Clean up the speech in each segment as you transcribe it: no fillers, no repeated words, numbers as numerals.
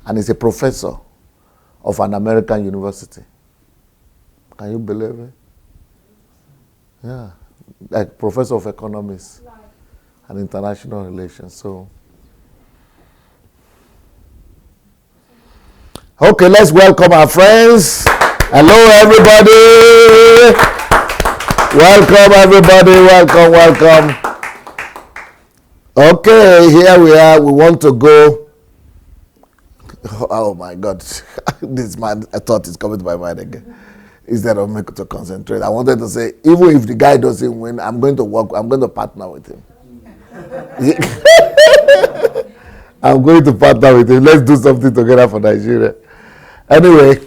and he's a professor of an American university. Can you believe it? Yeah, like professor of economics and international relations. So, okay, let's welcome our friends. Hello, everybody. Welcome, everybody. Welcome. Okay, here we are. We want to go. Oh my God, this man, I thought it's coming to my mind again. Instead of me to concentrate, I wanted to say, even if the guy doesn't win, I'm going to partner with him. I'm going to partner with him. Let's do something together for Nigeria. Anyway,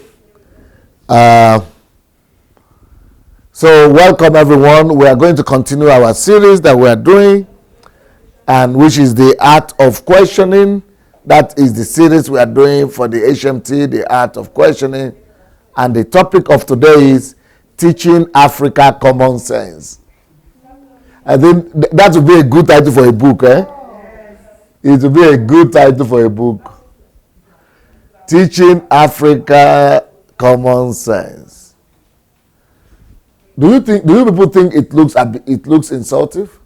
so welcome everyone. We are going to continue our series that we are doing, and which is the art of questioning. That is the series we are doing for the HMT, the art of questioning. And the topic of today is teaching Africa common sense. I think that would be a good title for a book, eh? It would be a good title for a book. Teaching Africa common sense. Do you people think it looks insultive?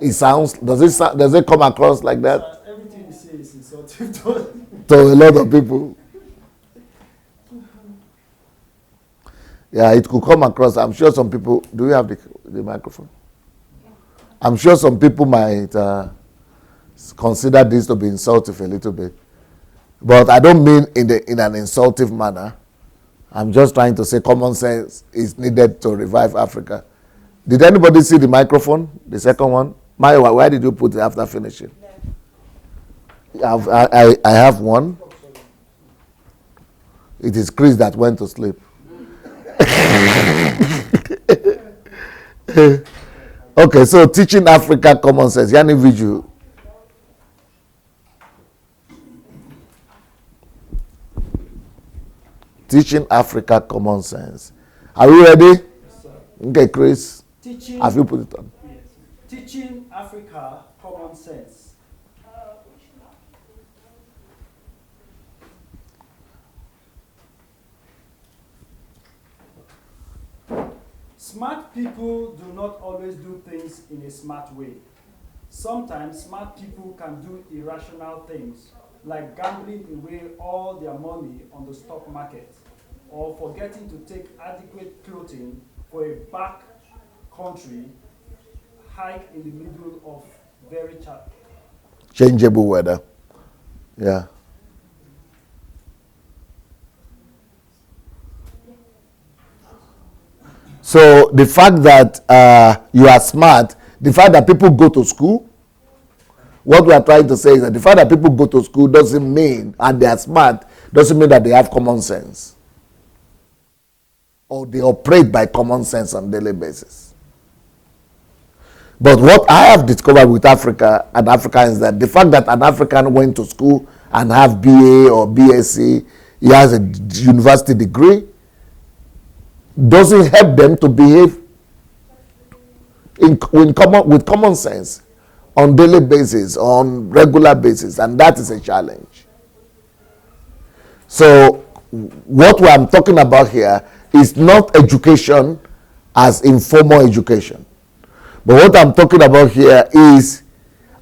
It sounds, does it come across like that? Everything you say is insulting to a lot of people. Yeah, it could come across. I'm sure some people. Do you have the microphone? I'm sure some people might consider this to be insultive a little bit, but I don't mean in an insultive manner. I'm just trying to say common sense is needed to revive Africa. Did anybody see the microphone? The second one? Maya, why did you put it after finishing? I have one. It is Chris that went to sleep. Okay, so teaching Africa common sense. Yani Viju. Teaching Africa common sense. Are you ready? Yes, sir. Okay, Chris. Teaching, have you put it on? Yes. Teaching Africa common sense. Smart people do not always do things in a smart way. Sometimes smart people can do irrational things, like gambling away all their money on the stock market, or forgetting to take adequate clothing for a back country hike in the middle of very changeable weather. Yeah. So the fact that you are smart, the fact that people go to school, what we are trying to say is that the fact that people go to school doesn't mean, and they are smart, doesn't mean that they have common sense. Or they operate by common sense on a daily basis. But what I have discovered with Africa and Africans is that the fact that an African went to school and have BA or BSc, he has a university degree, doesn't help them to behave with common sense on daily basis, on regular basis, and that is a challenge. So what I'm talking about here is not education as informal education, but what I'm talking about here is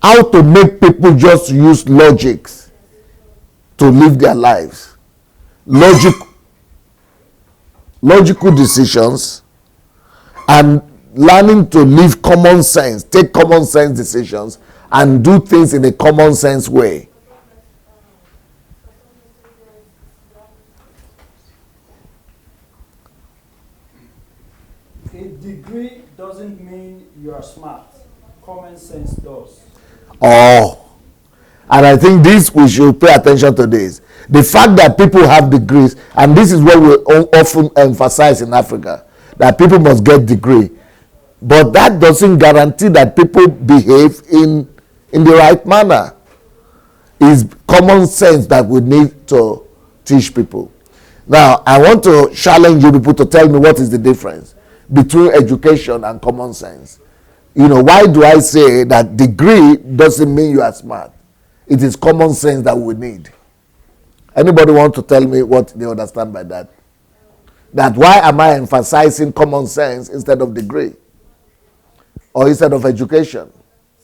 how to make people just use logics to live their lives. Logical decisions, and learning to live common sense, take common sense decisions, and do things in a common sense way. A degree doesn't mean you are smart. Common sense does. Oh, and I think this we should pay attention to this. The fact that people have degrees, and this is what we often emphasize in Africa, that people must get degree, but that doesn't guarantee that people behave in the right manner. It's common sense that we need to teach people. Now, I want to challenge you people to tell me what is the difference between education and common sense. Why do I say that degree doesn't mean you are smart? It is common sense that we need. Anybody want to tell me what they understand by that? That why am I emphasizing common sense instead of degree? Or instead of education?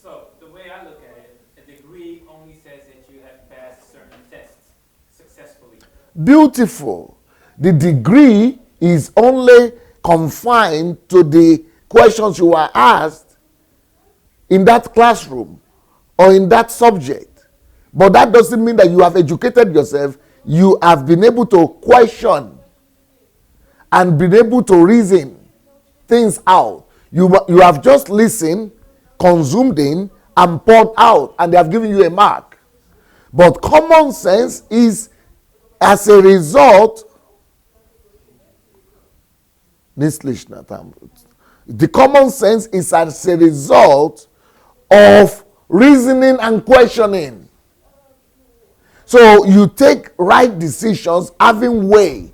So the way I look at it, a degree only says that you have passed certain tests successfully. Beautiful. The degree is only confined to the questions you were asked in that classroom or in that subject. But that doesn't mean that you have educated yourself. You have been able to question and been able to reason things out. You have just listened, consumed in, and poured out, and they have given you a mark. But common sense is as a result. The common sense is as a result of reasoning and questioning. So you take right decisions having way.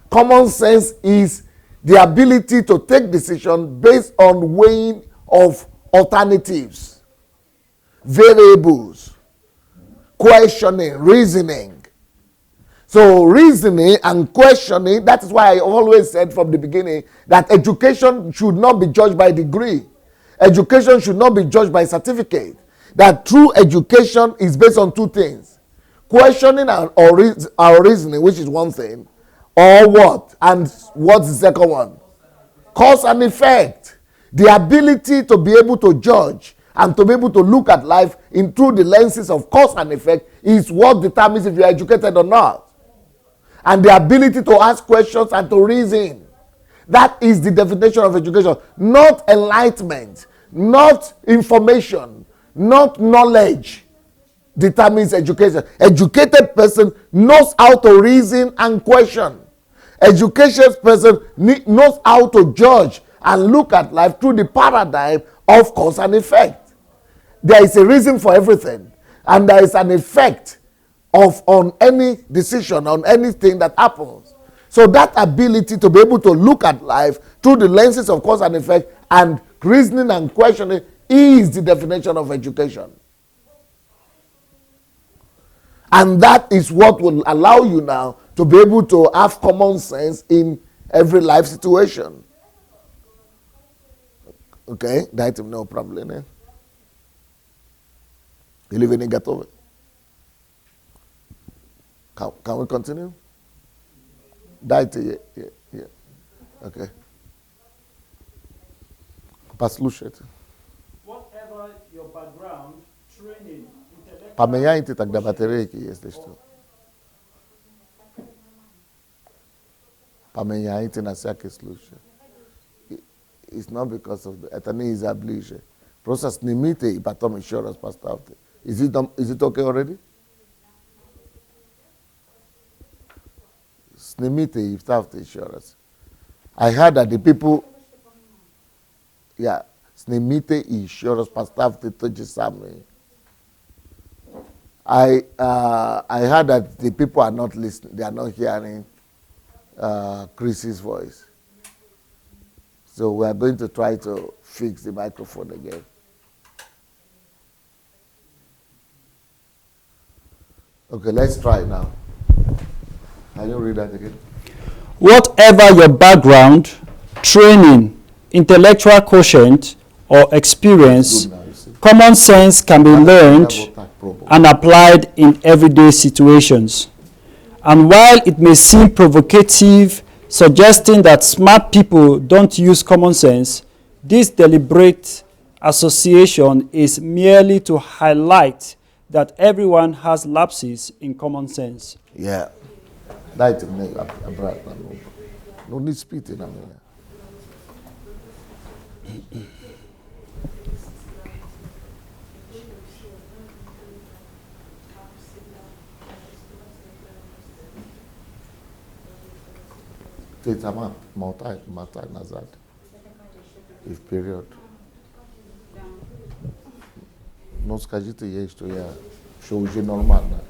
Common sense is the ability to take decisions based on weighing of alternatives, variables, questioning, reasoning. So reasoning and questioning, that is why I always said from the beginning that education should not be judged by degree. Education should not be judged by certificate. That true education is based on two things. Questioning or reasoning, which is one thing, or what? And what's the second one? Cause and effect. The ability to be able to judge and to be able to look at life through the lenses of cause and effect is what determines if you are educated or not. And the ability to ask questions and to reason. That is the definition of education. Not enlightenment, not information, not knowledge determines education. Educated person knows how to reason and question. Educated person knows how to judge and look at life through the paradigm of cause and effect. There is a reason for everything, and there is an effect on any decision, on anything that happens. So that ability to be able to look at life through the lenses of cause and effect and reasoning and questioning is the definition of education. And that is what will allow you now to be able to have common sense in every life situation. Okay, that is no problem. Eh? You live in Gatowe. Can we continue? Дайте, yeah. Okay. Послушайте. Whatever your background, training, intellectual... Поменяйте тогда батарейки, если что. Поменяйте на всякий случай. It's not because of это не из-за ближе. Просто снимите и потом еще раз поставьте. Is it okay already? Снимите и вставьте еще раз. I heard that the people... Yeah. Снимите и еще раз поставьте то же самое. I heard that the people are not listening. They are not hearing Chris's voice. So we are going to try to fix the microphone again. Okay, let's try now. Can you read that again? Whatever your background, training, intellectual quotient, or experience, common sense can be learned and applied in everyday situations. And while it may seem provocative, suggesting that smart people don't use common sense, this deliberate association is merely to highlight that everyone has lapses in common sense. Yeah. Dайте мне обратно. Ну не спите на меня. Ты сама мотай назад. И вперед. Ну скажите ей, что уже нормально.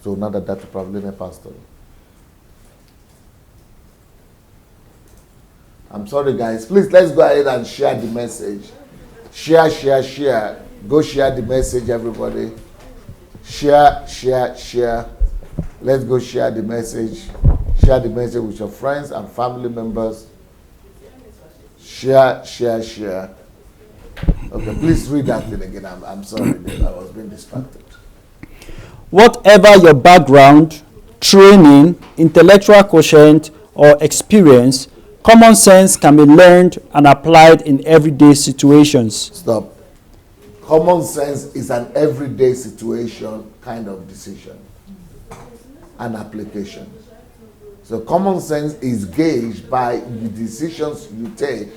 Что надо дать управление пастору. I'm sorry guys, please let's go ahead and share the message. Share. Go share the message, everybody. Share. Let's go share the message. Share the message with your friends and family members. Share. Okay, please read that thing again. I'm sorry, I was being distracted. Whatever your background, training, intellectual quotient, or experience, common sense can be learned and applied in everyday situations. Stop. Common sense is an everyday situation kind of decision and application. So common sense is gauged by the decisions you take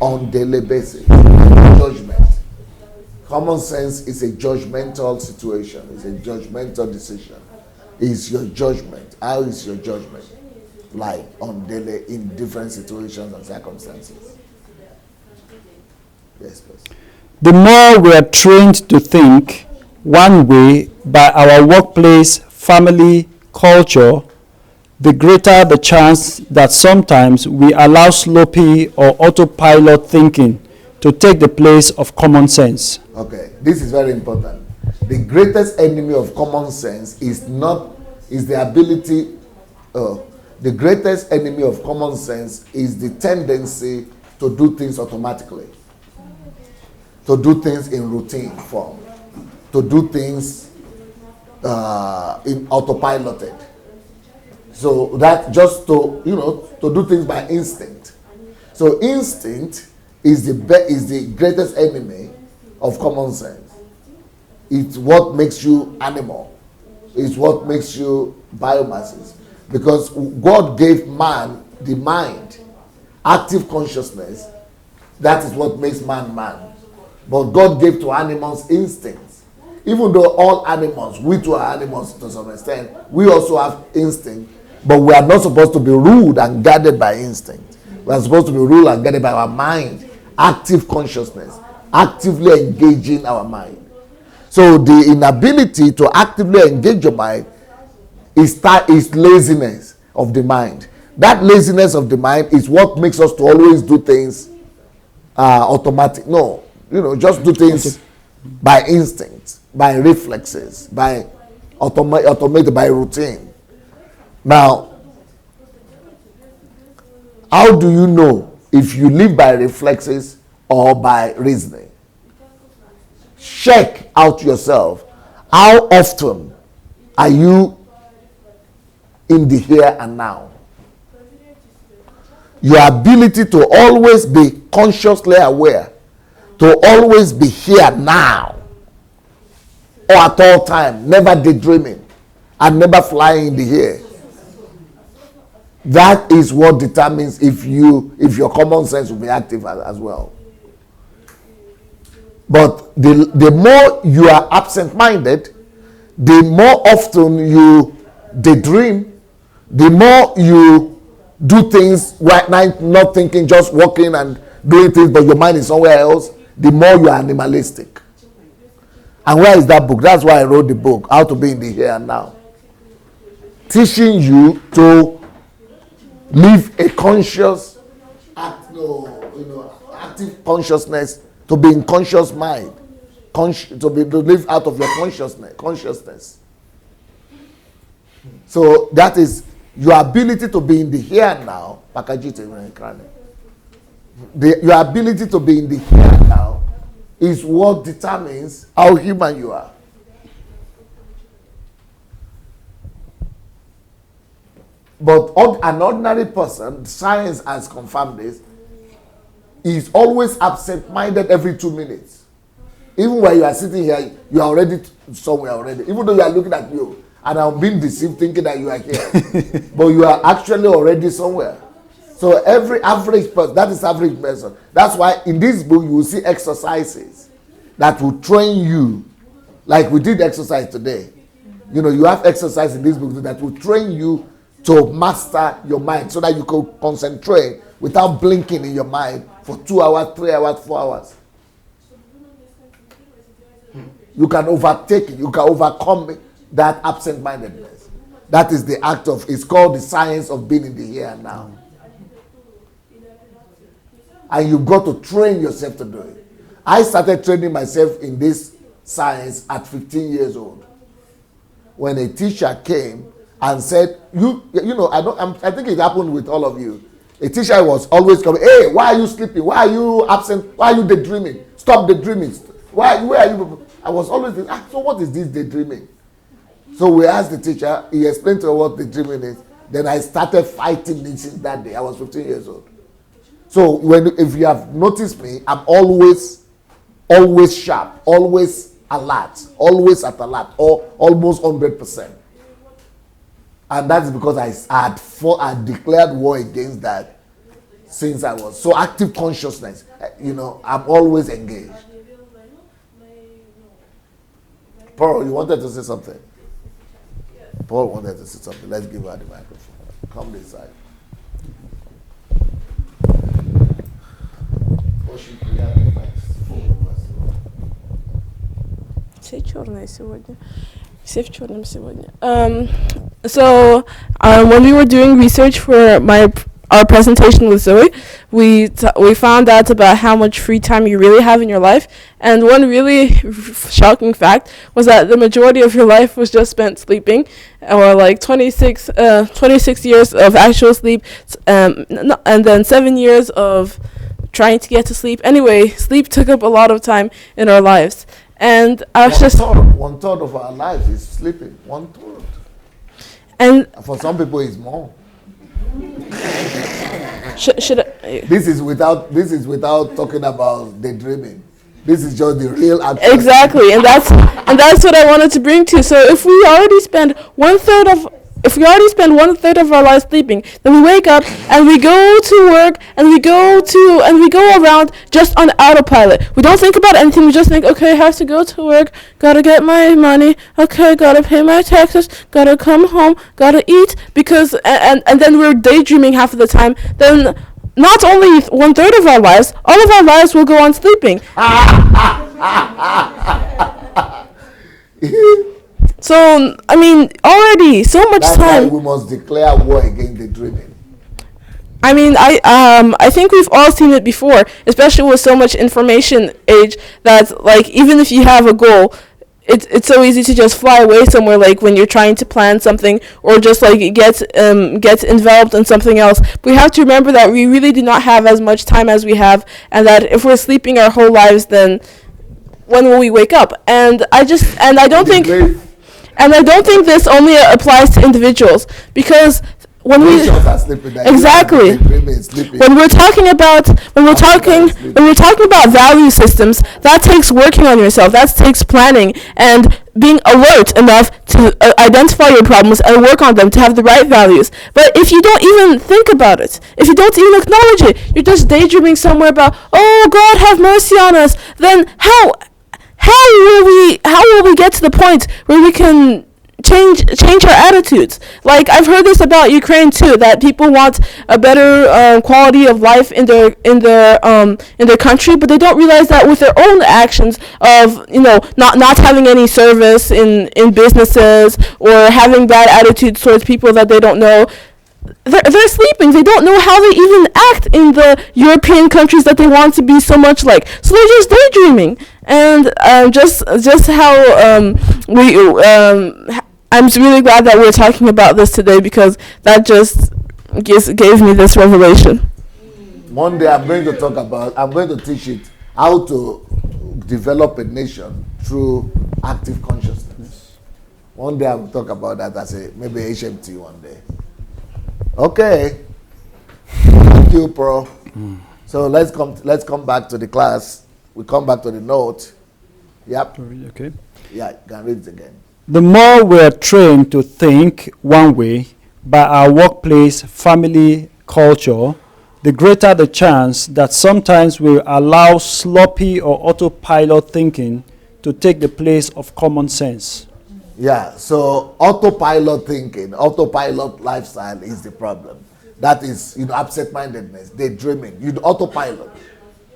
on daily basis. Judgment. Common sense is a judgmental situation. It's a judgmental decision. It's your judgment. How is your judgment like on daily in different situations and circumstances? Yes, please. The more we are trained to think one way by our workplace, family, culture, the greater the chance that sometimes we allow sloppy or autopilot thinking to take the place of common sense. Okay, this is very important. The greatest enemy of common sense is the ability. The greatest enemy of common sense is the tendency to do things automatically, to do things in routine form, to do things in autopiloted. So that just to do things by instinct. So instinct is the greatest enemy of common sense. It's what makes you animal. It's what makes you biomasses. Because God gave man the mind, active consciousness. That is what makes man man. But God gave to animals instincts. Even though all animals, we too are animals to some extent, we also have instinct. But we are not supposed to be ruled and guided by instinct. We are supposed to be ruled and guided by our mind, active consciousness, actively engaging our mind. So the inability to actively engage your mind is laziness of the mind. That laziness of the mind is what makes us to always do things automatic. No, just do things by instinct, by reflexes, by automated, by routine. Now, how do you know if you live by reflexes or by reasoning? Check out yourself. How often are you in the here and now? Your ability to always be consciously aware, to always be here now, or at all time, never daydreaming and never flying in the air. That is what determines if your common sense will be active as well. But the more you are absent-minded, the more often you daydream, the more you do things right now, not thinking, just walking and doing things, but your mind is somewhere else, the more you are animalistic. And where is that book? That's why I wrote the book, How to Be in the Here and Now. Teaching you to live a conscious, active consciousness, to be in conscious mind, to live out of your consciousness. So that is your ability to be in the here and now. Your ability to be in the here and now is what determines how human you are. But an ordinary person, science has confirmed this, is always absent-minded every 2 minutes. Even when you are sitting here, you are already somewhere already. Even though you are looking at you, and I'm being deceived thinking that you are here. But you are actually already somewhere. So every average person, that is average person. That's why in this book you will see exercises that will train you. Like we did exercise today. You have exercise in this book that will train you to master your mind so that you can concentrate without blinking in your mind for 2 hours, 3 hours, 4 hours. You can overtake it. You can overcome that absent-mindedness. That is the act of, it's called the science of being in the here and now. And you've got to train yourself to do it. I started training myself in this science at 15 years old. When a teacher came and said, you know, I think it happened with all of you. A teacher was always coming, hey, why are you sleeping? Why are you absent? Why are you daydreaming? Stop daydreaming. Where are you? I was always thinking, so what is this daydreaming? So we asked the teacher, he explained to her what daydreaming is. Then I started fighting it since that day. I was 15 years old. So if you have noticed me, I'm always sharp, always alert, always at alert, or almost 100%. And that's because I had declared war against that since I was. So active consciousness, you know, I'm always engaged. Paul, you wanted to say something? Paul wanted to say something. Let's give her the microphone. Come this side. Все черные сегодня. Все в черном сегодня. So when we were doing research for our presentation with Zoe, we found out about how much free time you really have in your life, and one really shocking fact was that the majority of your life was just spent sleeping, or like 26 years of actual sleep, and then 7 years of trying to get to sleep. Anyway, sleep took up a lot of time in our lives, and I was one third of our lives is sleeping. 1/3, and for some people, it's more. Should I, this is without talking about daydreaming. This is just the real action. Exactly, and that's what I wanted to bring to. So if we already spend one third of our lives sleeping, then we wake up and we go to work and we go around just on autopilot. We don't think about anything. We just think, okay, I have to go to work, gotta get my money, okay, gotta pay my taxes, gotta come home, gotta eat, because and then we're daydreaming half of the time. Then not only 1/3 of our lives, all of our lives will go on sleeping. So, I mean, already so much That's time. why we must declare war against the dreaming. I mean, I think we've all seen it before, especially with so much information age, that like even if you have a goal, it's so easy to just fly away somewhere, like when you're trying to plan something, or just like get enveloped in something else. But we have to remember that we really do not have as much time as we have, and that if we're sleeping our whole lives, then when will we wake up? And I don't think this only applies to individuals, because when exactly when we're talking about value systems, that takes working on yourself, that takes planning and being alert enough to identify your problems and work on them to have the right values. But if you don't even think about it, if you don't even acknowledge it, you're just daydreaming somewhere about, oh, God have mercy on us, then how will we get to the point where we can change our attitudes? Like, I've heard this about Ukraine too, that people want a better quality of life in their country, but they don't realize that with their own actions of, you know, not having any service in businesses, or having bad attitudes towards people that they don't know, they're sleeping. They don't know how they even act in the European countries that they want to be so much like. So they're just daydreaming. And just how I'm really glad that we're talking about this today, because that just gave me this revelation. One day I'm going to teach it how to develop a nation through active consciousness. One day I'll talk about that as maybe HMT one day. Okay. Thank you, Pro. So let's come back to the class. We come back to the note. Yep. Okay. Yeah, you can read it again. The more we are trained to think one way by our workplace, family, culture, the greater the chance that sometimes we allow sloppy or autopilot thinking to take the place of common sense. Yeah, so autopilot thinking, autopilot lifestyle is the problem. That is, absent-mindedness, daydreaming. You autopilot.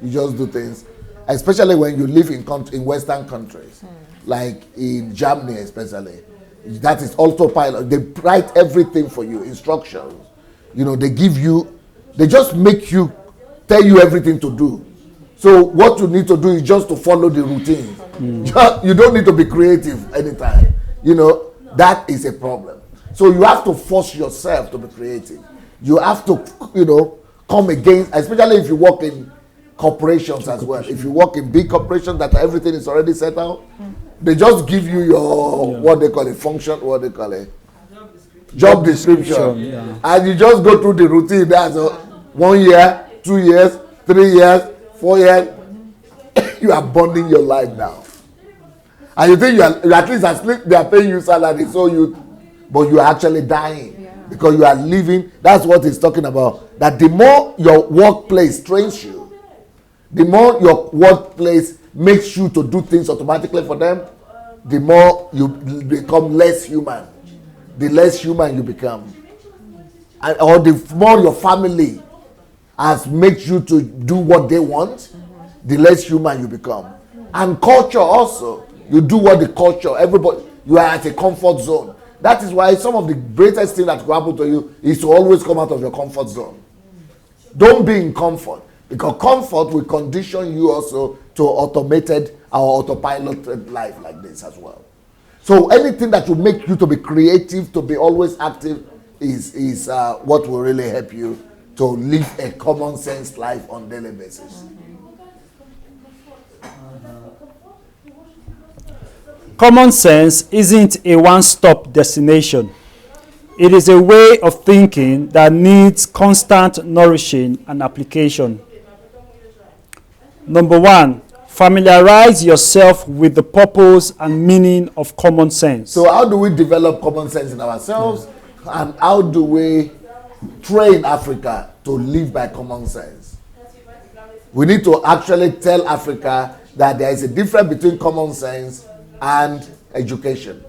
You just do things, especially when you live in Western countries, like in Germany especially. That is autopilot. They write everything for you, instructions. They give you, they just make you, tell you everything to do. So what you need to do is just to follow the routine. You don't need to be creative anytime. You know, that is a problem. So you have to force yourself to be creative. You have to, you know, come against, especially if you work in corporations as well. If you work in big corporations that everything is already set out, they just give you your, what they call it, function, what they call it, job description. And you just go through the routine. That's 1 year, 2 years, 3 years, 4 years. You are burning your life down. And you think you are, at least they are paying you salary, but you are actually dying. Because you are living, that's what he's talking about. That the more your workplace trains you, the more your workplace makes you to do things automatically for them, the more you become less human. The less human you become. Or the more your family has made you to do what they want, the less human you become. And culture also, you do what the culture, everybody, you are at a comfort zone. That is why some of the greatest thing that will happen to you is to always come out of your comfort zone. Don't be in comfort, because comfort will condition you also to automated or autopiloted life like this as well. So anything that will make you to be creative, to be always active, is what will really help you to live a common sense life on a daily basis. Common sense isn't a one-stop destination. It is a way of thinking that needs constant nourishing and application. Number 1, familiarize yourself with the purpose and meaning of common sense. So how do we develop common sense in ourselves? And how do we train Africa to live by common sense? We need to actually tell Africa that there is a difference between common sense and education.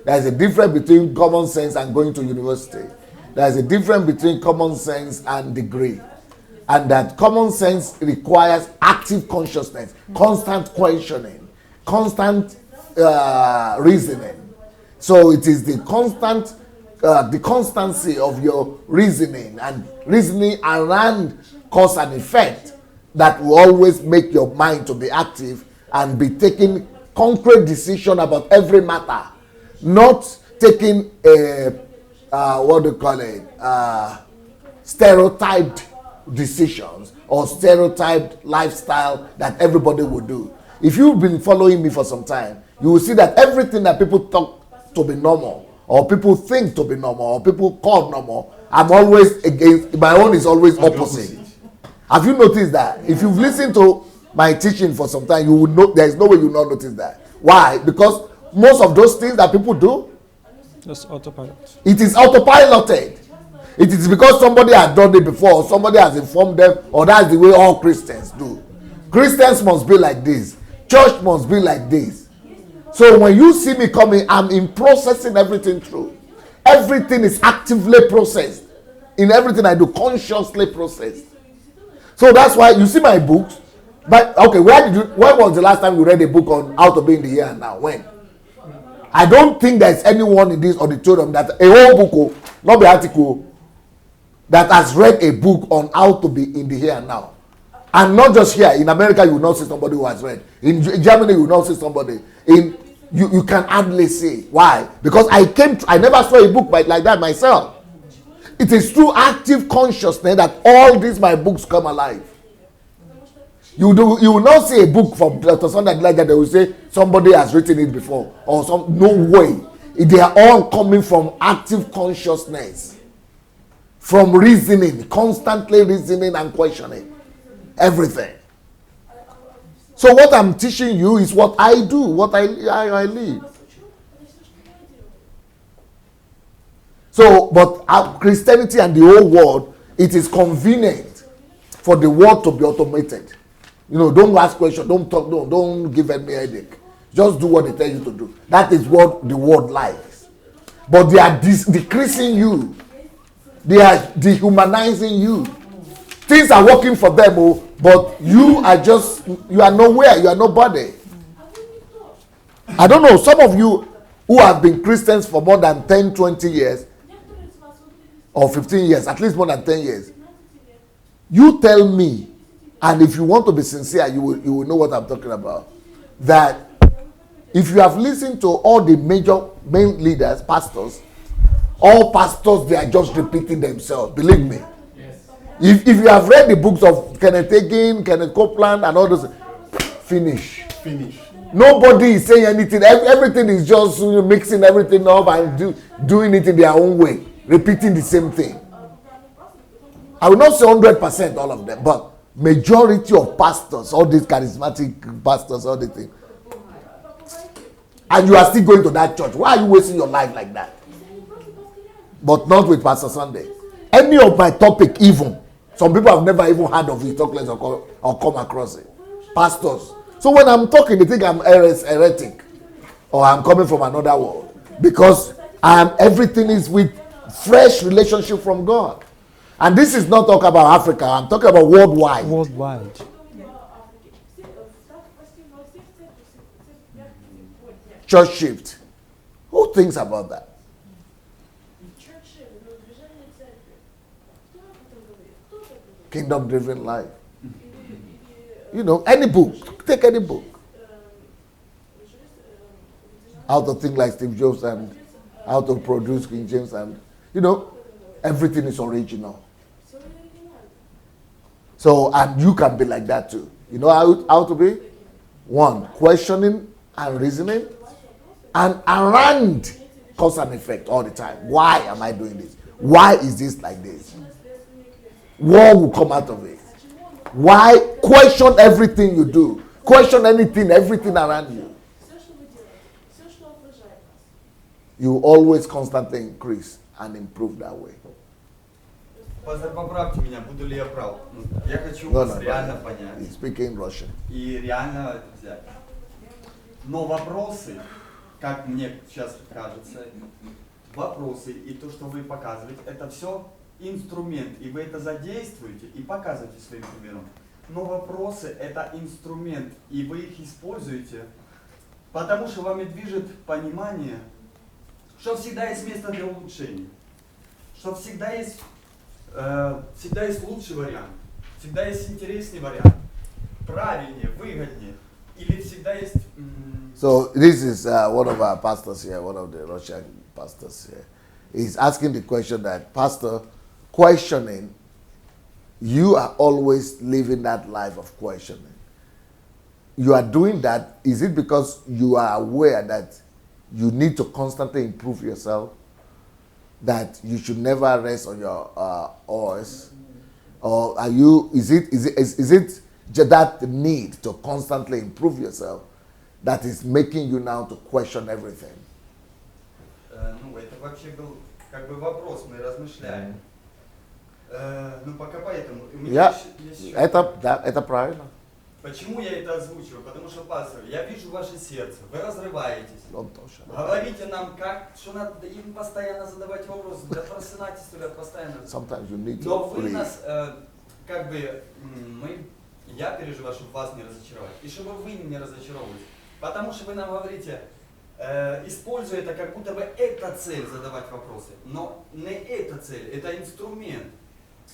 There is a difference between common sense and going to university. There is a difference between common sense and degree. And that common sense requires active consciousness, constant questioning, constant reasoning. So it is the constancy of your reasoning around cause and effect that will always make your mind to be active and be taking concrete decision about every matter, not taking stereotyped decisions or stereotyped lifestyle that everybody would do. If you've been following me for some time, you will see that everything that people talk to be normal, or people think to be normal, or people call normal, I'm always against. My own is always opposite. Have you noticed that? If you've listened to my teaching for some time, you would know there is no way you will not notice that. Why? Because most of those things that people do, just autopilot. It is autopiloted. It is because somebody has done it before, or somebody has informed them, or that's the way all Christians do. Christians must be like this. Church must be like this. So when you see me coming, I'm in processing everything through. Everything is actively processed. In everything I do, consciously processed. So that's why you see my books. But okay, when was the last time you read a book on how to be in the here and now? When? I don't think there's anyone in this auditorium that a whole book, not the article, that has read a book on how to be in the here and now. And not just here. In America, you will not see somebody who has read. In Germany, you will not see somebody. You can hardly see. Why? Because I never saw a book like that myself. It is through active consciousness that all these my books come alive. You will not see a book from Dr. Sunday Adelaja that will say somebody has written it before, or no way. They are all coming from active consciousness, from reasoning, constantly reasoning and questioning everything. So what I'm teaching you is what I do, what I live. So, but Christianity and the whole world, it is convenient for the world to be automated. You know, don't ask questions, don't talk, don't give any headache. Just do what they tell you to do. That is what the world likes. But they are decreasing you. They are dehumanizing you. Things are working for them, but you are nowhere, you are nobody. I don't know, some of you who have been Christians for more than 10, 20 years, or 15 years, at least more than 10 years, you tell me And if you want to be sincere, you will know what I'm talking about. That if you have listened to all the main leaders, pastors, all pastors, they are just repeating themselves. Believe me. Yes. If you have read the books of Kenneth Hagin, Kenneth Copeland, and all those, finish. Nobody is saying anything. Everything is just mixing everything up and doing it in their own way, repeating the same thing. I will not say 100% all of them, but majority of pastors, all these charismatic pastors, all the things, and you are still going to that church. Why are you wasting your life like that? But not with Pastor Sunday. Any of my topic, even some people have never even heard of it, talk less or come across it. Pastors. So when I'm talking, they think I'm heretic or I'm coming from another world, because everything is with fresh relationship from God. And this is not talking about Africa. I'm talking about worldwide. Worldwide. Church shift. Who thinks about that? Kingdom driven life. You know, any book. Take any book. How to think like Steve Jobs and how to produce King James, and everything is original. So, and you can be like that too. You know how to be? One, questioning and reasoning, and around cause and effect all the time. Why am I doing this? Why is this like this? What will come out of it? Why? Question everything you do. Question everything around you. You always constantly increase and improve that way. Пастор, поправьте меня, буду ли я прав. Я хочу No, вас реально понять. He's speaking Russian. И реально это взять. Но вопросы, как мне сейчас кажется, вопросы и то, что вы показываете, это все инструмент. И вы это задействуете и показываете своим примером. Но вопросы это инструмент, и вы их используете, потому что вами движет понимание, что всегда есть место для улучшения, что всегда есть лучший вариант, всегда есть интересный вариант, правильнее, выгоднее, или всегда есть... So this is one of our pastors here, one of the Russian pastors here. He's asking the question that, Pastor, questioning, you are always living that life of questioning. You are doing that, is it because you are aware that you need to constantly improve yourself? That you should never rest on your oars? Or are you, is it that need to constantly improve yourself that is making you now to question everything? Ну, это вообще был как бы вопрос, мы размышляем. Ну, пока поэтому. Это правильно. Почему я это озвучиваю? Потому что, пастор, я вижу ваше сердце, вы разрываетесь. Говорите нам, что надо им постоянно задавать вопросы, для просынательства, постоянно. Но вы нас, я переживаю, чтобы вас не разочаровать, и чтобы вы не разочаровывались. Потому что вы нам говорите, используя это, как будто бы это цель задавать вопросы. Но не эта цель, это инструмент.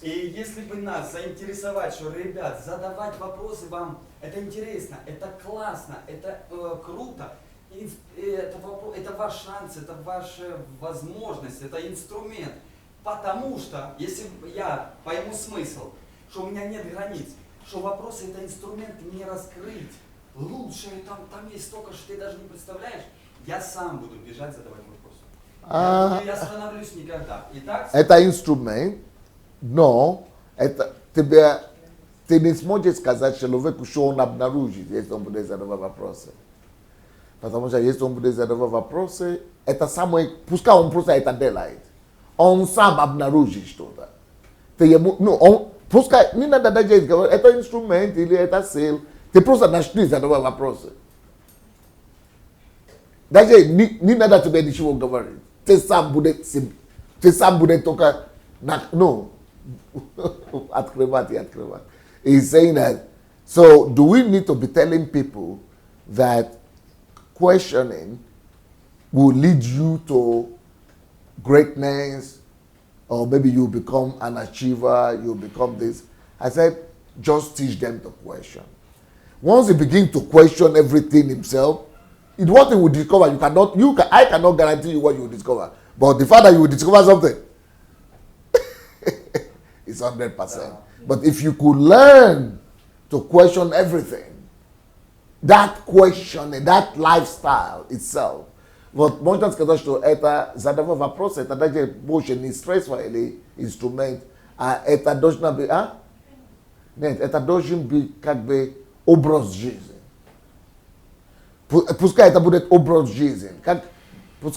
И если бы нас заинтересовать, что, ребят, задавать вопросы вам, это интересно, это классно, это круто, это ваш шанс, это ваша возможность, это инструмент. Потому что, если я пойму смысл, что у меня нет границ, что вопросы это инструмент мне раскрыть, лучше, там есть столько, что ты даже не представляешь, я сам буду бежать задавать вопросы. Я остановлюсь никогда. Итак, это инструмент. Но, ты не сможешь сказать человеку, что он обнаружит, если он будет задавать вопросы. Потому что если он будет задавать вопросы, это самое, пускай он просто это делает. Он сам обнаружит что-то. Пускай, не надо даже говорить, это инструмент или это цель. Ты просто начни задавать вопросы. Даже не надо тебе ничего говорить. Ты сам будет только, no. Открывать. He's saying that, so do we need to be telling people that questioning will lead you to greatness, or maybe you become an achiever, you become this? I said, just teach them to question. Once he begin to question everything himself, what he will discover, I cannot guarantee you what you will discover. But the fact that you will discover something, it's 100%. But if you could learn to question everything, that question, that lifestyle itself, вот можно сказать, что это задавая вопрос, это даже больше не стрессовый инструмент, а это должно быть, Нет, это должен быть как бы образ жизни. Пускай это будет образ жизни.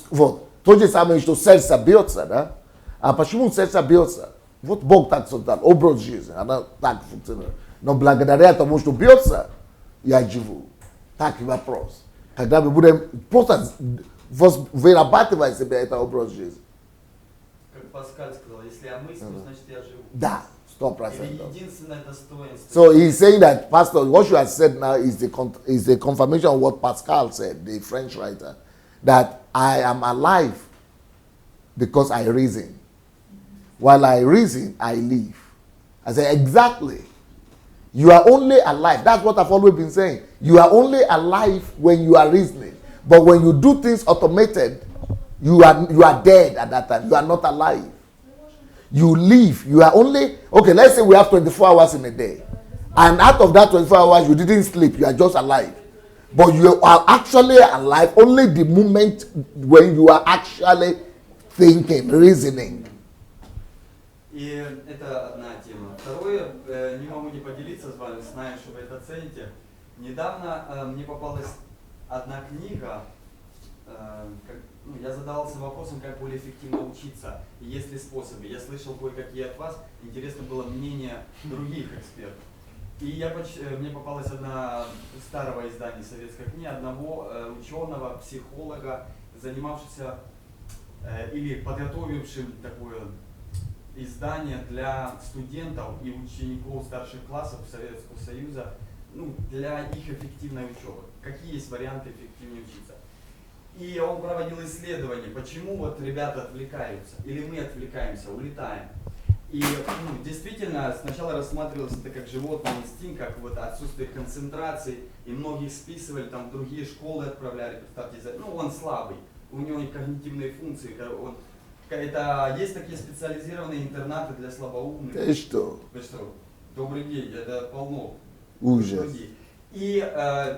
Вот. То же самое, что сердце бьется, да? А почему сердце бьется? Вот Бог так создал, образ жизни, она так функционирует. Но благодаря тому, что бьется, я живу. Так и вопрос. Когда мы будем просто вырабатывать себе это образ жизни. Как Паскаль сказал, если я мыслю, значит я живу. Да, 100%. Это единственное достоинство. So he's saying that, Pastor, what you have said now is the confirmation of what Pascal said, the French writer, that I am alive because I reason. While I reason, I live. I say, exactly. You are only alive. That's what I've always been saying. You are only alive when you are reasoning. But when you do things automated, you are dead at that time. You are not alive. You live. You are only, okay, let's say we have 24 hours in a day. And out of that 24 hours, you didn't sleep. You are just alive. But you are actually alive only the moment when you are actually thinking, reasoning. И это одна тема. Второе, не могу не поделиться с вами, знаю, что вы это цените. Недавно мне попалась одна книга, я задавался вопросом, как более эффективно учиться, и есть ли способы. Я слышал кое-какие от вас, интересно было мнение других экспертов. И мне попалась одна старого издания советской книги, одного ученого, психолога, занимавшегося или подготовившим такое издание для студентов и учеников старших классов Советского Союза, для их эффективной учебы. Какие есть варианты эффективнее учиться? И он проводил исследования, почему вот ребята отвлекаются, или мы отвлекаемся, улетаем. И действительно, сначала рассматривалось это как животный инстинкт, как вот отсутствие концентрации, и многих списывали, там в другие школы отправляли, представьте, он слабый, у него и когнитивные функции, это есть такие специализированные интернаты для слабоумных. Ты что? Вы что? Добрый день, это полно. Ужас. И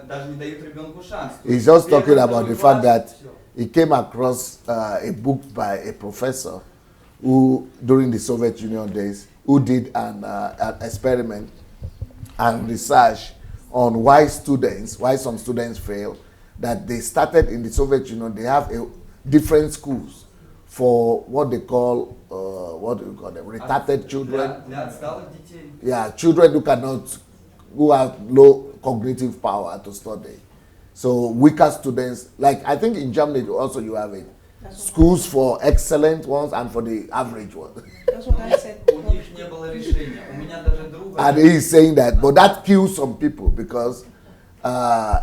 даже не дают ребенку шанс. He's just talking about the fact that he came across a book by a professor who, during the Soviet Union days, who did an experiment and research on why some students fail. That they started in the Soviet Union, they have different schools for what they call, retarded children. Yeah, children who have low cognitive power to study. So weaker students, like I think in Germany also you have it. Schools for excellent ones and for the average ones. That's what I said. And he's saying that, but that kills some people because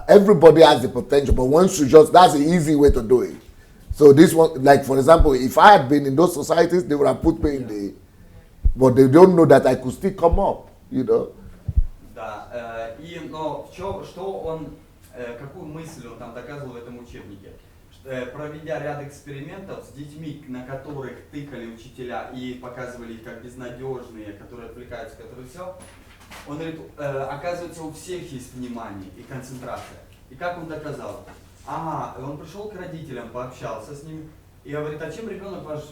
everybody has the potential, but once you that's the easy way to do it. So this one, like for example, if I had been in those societies, they would have put me in the, but they don't know that I could still come up, Да, но что он, какую мысль он там доказывал в этом учебнике? Проведя ряд экспериментов с детьми, на которых тыкали учителя и показывали их как безнадежные, которые отвлекаются, которые все, он говорит, оказывается, у всех есть внимание и концентрация. И как он доказал? Он пришел к родителям, пообщался с ним и говорит, а чем ребенок ваш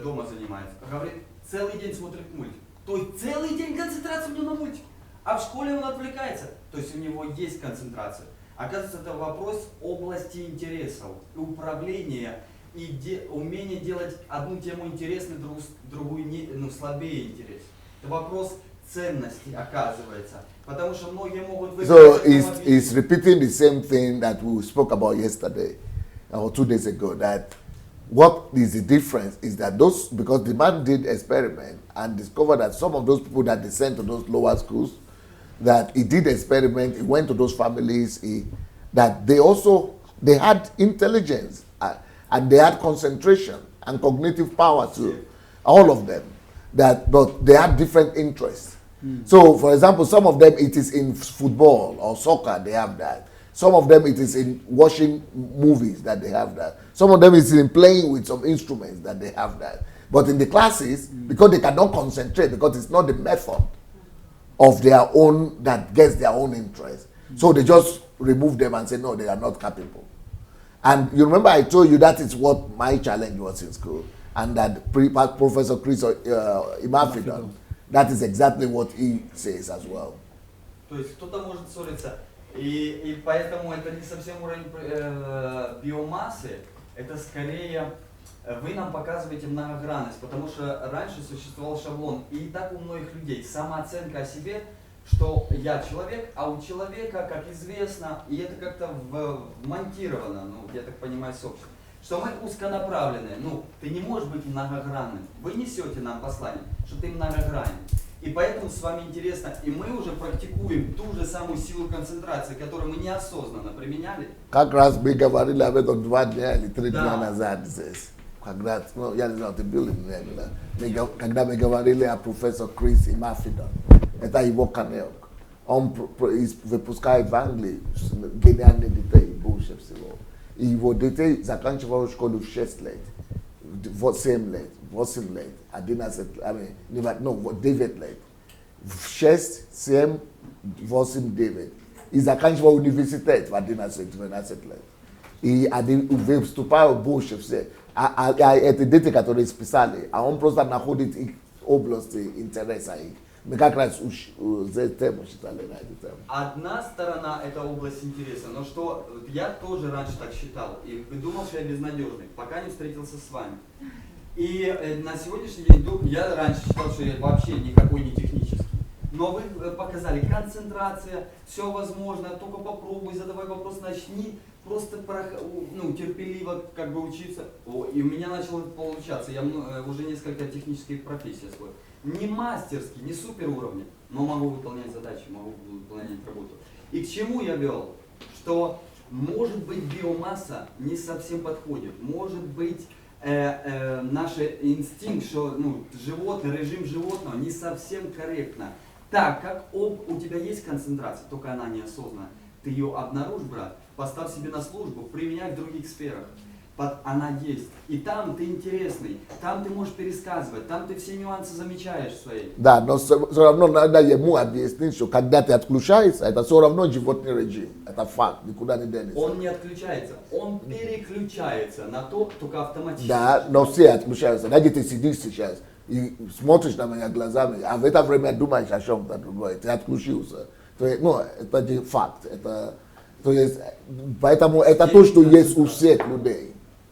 дома занимается? Говорит, целый день смотрит мультик. То есть целый день концентрация у него на мультик. А в школе он отвлекается. То есть у него есть концентрация. Оказывается, это вопрос области интересов, управления и умения делать одну тему интересной, другую слабее интерес. Это вопрос ценности, оказывается. Потому что многие могут So he's repeating the same thing that we spoke about yesterday or 2 days ago, that what is the difference is that because the man did experiment and discovered that some of those people that they sent to those lower schools, that he did experiment, he went to those families, that they had intelligence and they had concentration and cognitive power too, all of them, but they had different interests. So, for example, some of them it is in football or soccer, they have that. Some of them it is in watching movies that they have that. Some of them is in playing with some instruments that they have that. But in the classes, because they cannot concentrate, because it's not the method of their own that gets their own interest. So they just remove them and say, no, they are not capable. And you remember I told you that is what my challenge was in school. And that Professor Chris Imafidon, that is exactly what he says as well. То есть кто-то может ссориться, и поэтому это не совсем уровень биомассы, это скорее вы нам показываете многогранность, потому что раньше существовал шаблон, и так у многих людей самооценка о себе, что я человек, а у человека, как известно, и это как-то вмонтировано, ну, я так понимаю, с обществом, что мы узконаправленные, ну, ты не можешь быть многогранным, вы несете нам послание, что ты многогранен. И поэтому с вами интересно, и мы уже практикуем ту же самую силу концентрации, которую мы неосознанно применяли. Как раз мы говорили об этом 2 дня или 3 дня назад здесь. Когда, ну, я не знаю, ты был когда мы говорили о профессор Крис Имафидон, это его канал. Он выпускает в Англии гениальные детей, больше всего. И его детей заканчивал школу в 6 лет, 7 лет, 8 лет, 11, no, 9 лет. В 6, 7, 8, 9. И заканчивал университет в 11-12 лет. И выступал больше всех. Эти дети, которые списали, а он просто находит их области интереса их. Мы как раз за тему считали на эту тему. Одна сторона это область интереса, но что я тоже раньше так считал и думал, что я безнадежный, пока не встретился с вами. И на сегодняшний день я раньше считал, что я вообще никакой не технический. Но вы показали концентрация, все возможно, только попробуй, задавай вопрос, начни просто терпеливо как бы учиться. И у меня начало получаться, я уже несколько технических профессий освоил. Не мастерский, не супер уровня, но могу выполнять задачи, могу выполнять работу. И к чему я вел? Что может быть биомасса не совсем подходит, может быть наш инстинкт, что животное, режим животного не совсем корректно. Так как у тебя есть концентрация, только она неосознанна, ты ее обнаружь, брат, поставь себе на службу, применяй в других сферах. Она есть. И там ты интересный, там ты можешь пересказывать, там ты все нюансы замечаешь свои. Да, но все равно надо ему объяснить, что когда ты отключаешься, это все равно животный режим. Это факт, никуда не денется. Он не отключается, он переключается на то, только автоматически. Да, но все отключаются. Даже ты сидишь сейчас и смотришь на меня глазами, а в это время думаешь о чем-то другое, ты отключился. То есть, это же факт. То есть, поэтому это то, что есть у всех людей.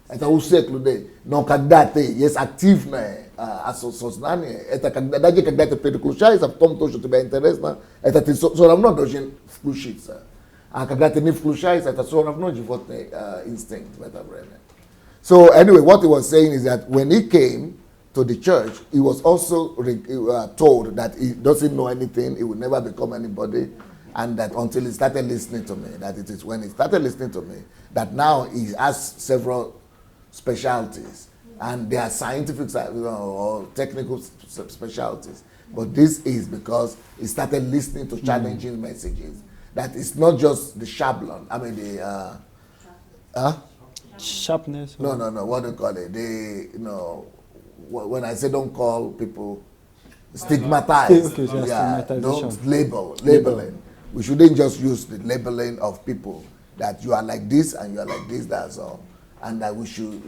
Это у всех людей. Но когда есть активное осознание, это даже когда ты переключаешься в том, что тебе интересно, это ты все равно должен включиться. А когда ты не включаешься, это все равно животный инстинкт в это время. So anyway, what he was saying is that when he came to the church, he was also told that he doesn't know anything, he will never become anybody, and that until he started listening to me, that it is when he started listening to me, that now he has several specialties, and they are scientific or technical specialties. But this is because he started listening to challenging messages. That it's not just the shablon. I mean the Sharpness. no. What do you call it? When I say don't call people stigmatize. Okay, Yeah, stigmatization. don't labeling. We shouldn't just use the labeling of people that you are like this and you are like this. That's all. And that we should,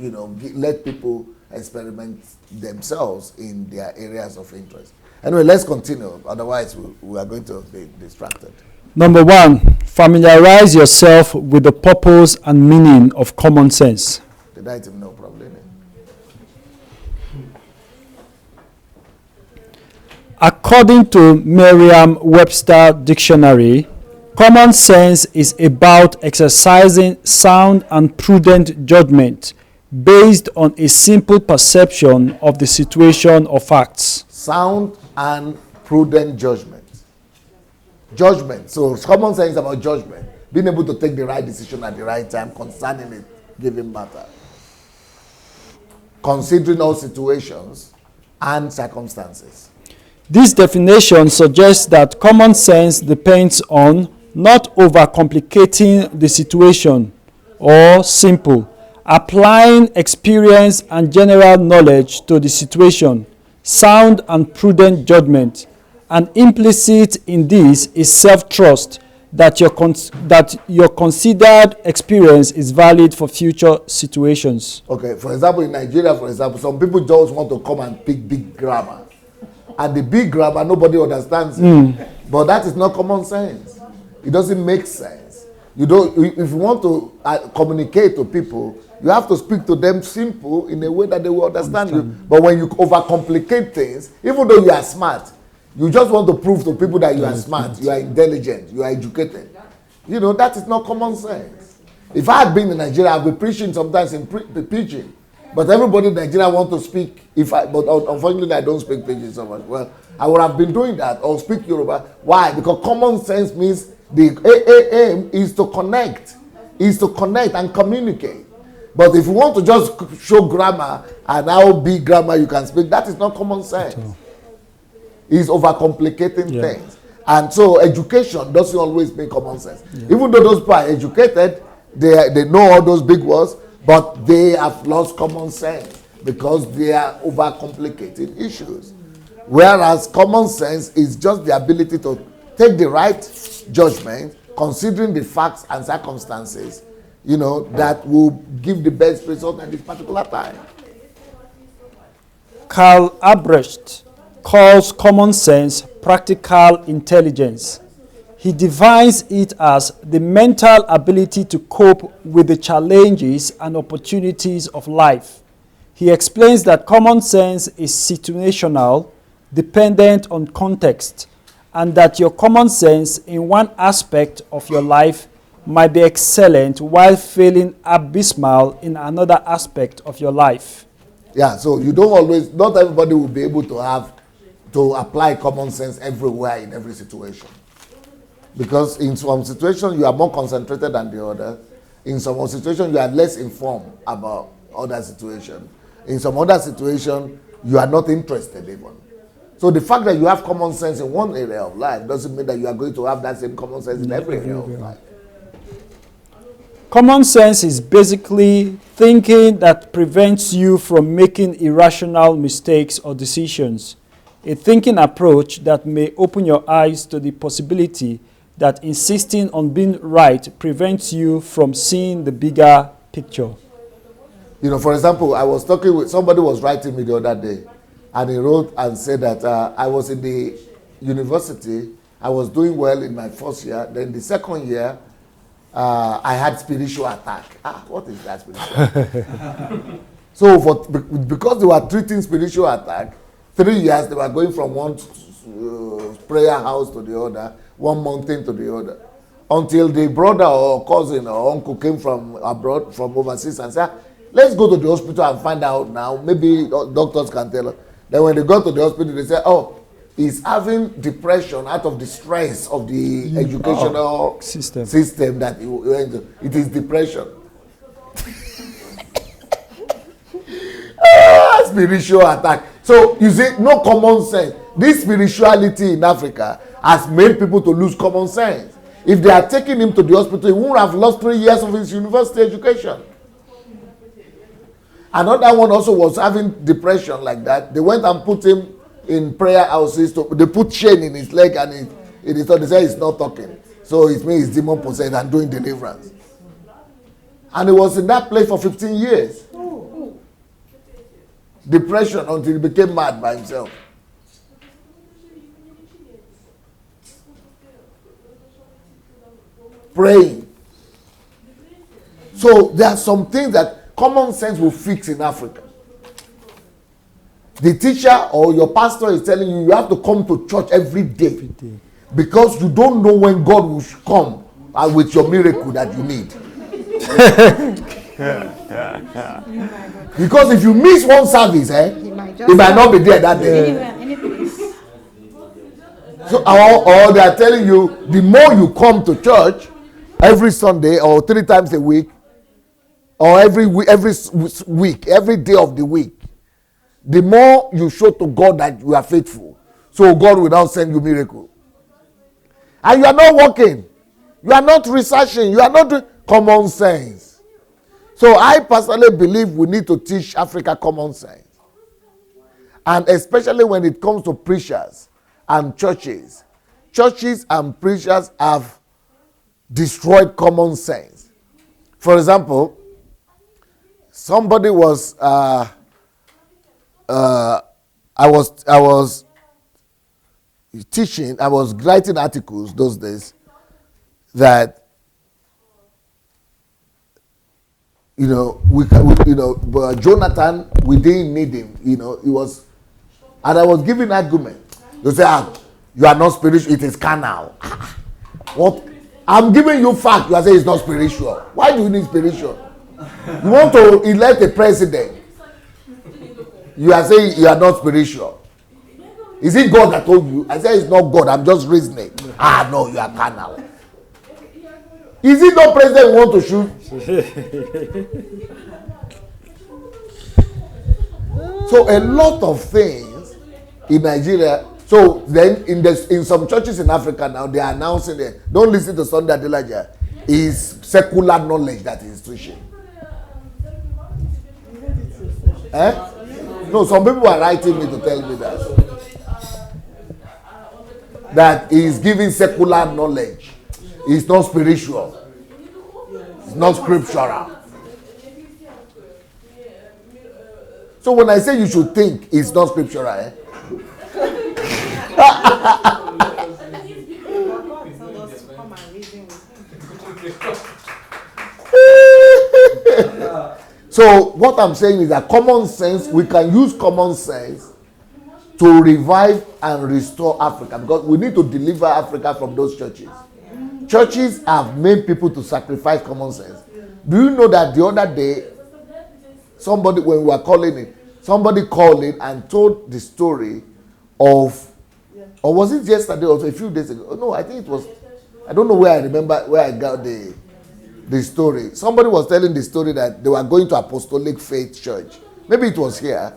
let people experiment themselves in their areas of interest. Anyway, let's continue. Otherwise, we are going to be distracted. Number 1, familiarize yourself with the purpose and meaning of common sense. Did I have no problem? According to Merriam-Webster Dictionary, common sense is about exercising sound and prudent judgment based on a simple perception of the situation or facts. Sound and prudent judgment. Judgment. So common sense is about judgment. Being able to take the right decision at the right time concerning a given matter. Considering all situations and circumstances. This definition suggests that common sense depends on not overcomplicating the situation, or simple, applying experience and general knowledge to the situation, sound and prudent judgment, and implicit in this is self-trust that your considered experience is valid for future situations. Okay, for example, in Nigeria, for example, some people just want to come and pick big grammar. And the big grammar, nobody understands it. But that is not common sense. It doesn't make sense. You don't. If you want to communicate to people, you have to speak to them simple in a way that they will understand you. But when you overcomplicate things, even though you are smart, you just want to prove to people that you are smart, you are intelligent, you are educated. You know, that is not common sense. If I had been in Nigeria, I'd be preaching sometimes in preaching. But everybody in Nigeria want to speak. But unfortunately, I don't speak Pidgin so much. Well, I would have been doing that or speak Yoruba. Why? Because common sense means the aim is to connect, and communicate. But if you want to just show grammar and how big grammar you can speak, that is not common sense. It's overcomplicating things. And so education doesn't always make common sense. Even though those people are educated, they know all those big words, but they have lost common sense because they are overcomplicating issues. Whereas common sense is just the ability to take the right judgment, considering the facts and circumstances, you know, that will give the best result at this particular time. Karl Albrecht calls common sense practical intelligence. He defines it as the mental ability to cope with the challenges and opportunities of life. He explains that common sense is situational, dependent on context, and that your common sense in one aspect of your life might be excellent while failing abysmal in another aspect of your life. Yeah, so you don't always, not everybody will be able to apply common sense everywhere in every situation. Because in some situations you are more concentrated than the other. In some situations you are less informed about other situations. In some other situations you are not interested even. So the fact that you have common sense in one area of life doesn't mean that you are going to have that same common sense in every area of life. Common sense is basically thinking that prevents you from making irrational mistakes or decisions. A thinking approach that may open your eyes to the possibility that insisting on being right prevents you from seeing the bigger picture. You know, for example, I was talking with somebody was writing me the other day, and he wrote and said that I was in the university, I was doing well in my first year, then the second year, I had spiritual attack. What is that spiritual attack? So because they were treating spiritual attack, 3 years they were going from one prayer house to the other, one mountain to the other, until the brother or cousin or uncle came from abroad, from overseas, and said, let's go to the hospital and find out now. Maybe doctors can tell us. Then when they got to the hospital, they said, oh, he's having depression out of the stress of the educational system that he went to. It is depression. Spiritual attack. So you see, no common sense. This spirituality in Africa has made people to lose common sense. If they are taking him to the hospital, he wouldn't have lost 3 years of his university education. Another one also was having depression like that. They went and put him in prayer houses. They put chain in his leg and they said he's not talking. So it means he's demon possessed and doing deliverance. And he was in that place for 15 years. Depression until he became mad by himself. Praying. So there are some things that common sense will fix in Africa. The teacher or your pastor is telling you have to come to church every day because you don't know when God will come with your miracle that you need. Because if you miss one service, he might not be there that day. So, or they are telling you, the more you come to church every Sunday or 3 times a week, or every week, every day of the week, the more you show to God that you are faithful. so God will now send you miracle. And you are not working. You are not researching. You are not doing common sense. So I personally believe we need to teach Africa common sense. And especially when it comes to preachers and churches. Churches and preachers have destroyed common sense. For example, somebody was I was teaching, I was writing articles those days that but Jonathan, we didn't need him. He was, and I was giving argument. They say, you are not spiritual, it is carnal. What? I'm giving you fact. You are saying it's not spiritual. Why do you need spiritual? You want to elect a president. You are saying you are not spiritual. Is it God that told you? I say it's not God. I'm just reasoning. No, you are carnal. Is it not president you want to shoot? So a lot of things in Nigeria. So then in some churches in Africa now, they are announcing that don't listen to Sunday Adelaja. Is secular knowledge that is teaching. No, some people are writing me to tell me that he is giving secular knowledge. It's not spiritual. It's not scriptural. So when I say you should think, it's not scriptural. So what I'm saying is that common sense, we can use common sense to revive and restore Africa, because we need to deliver Africa from those churches. Churches have made people to sacrifice common sense. Do you know that the other day, somebody, when we were calling it, somebody called in and told the story of, or was it yesterday or a few days ago? No, I think it was, I don't know where I remember where I got the story. Somebody was telling the story that they were going to Apostolic Faith Church. Maybe it was here.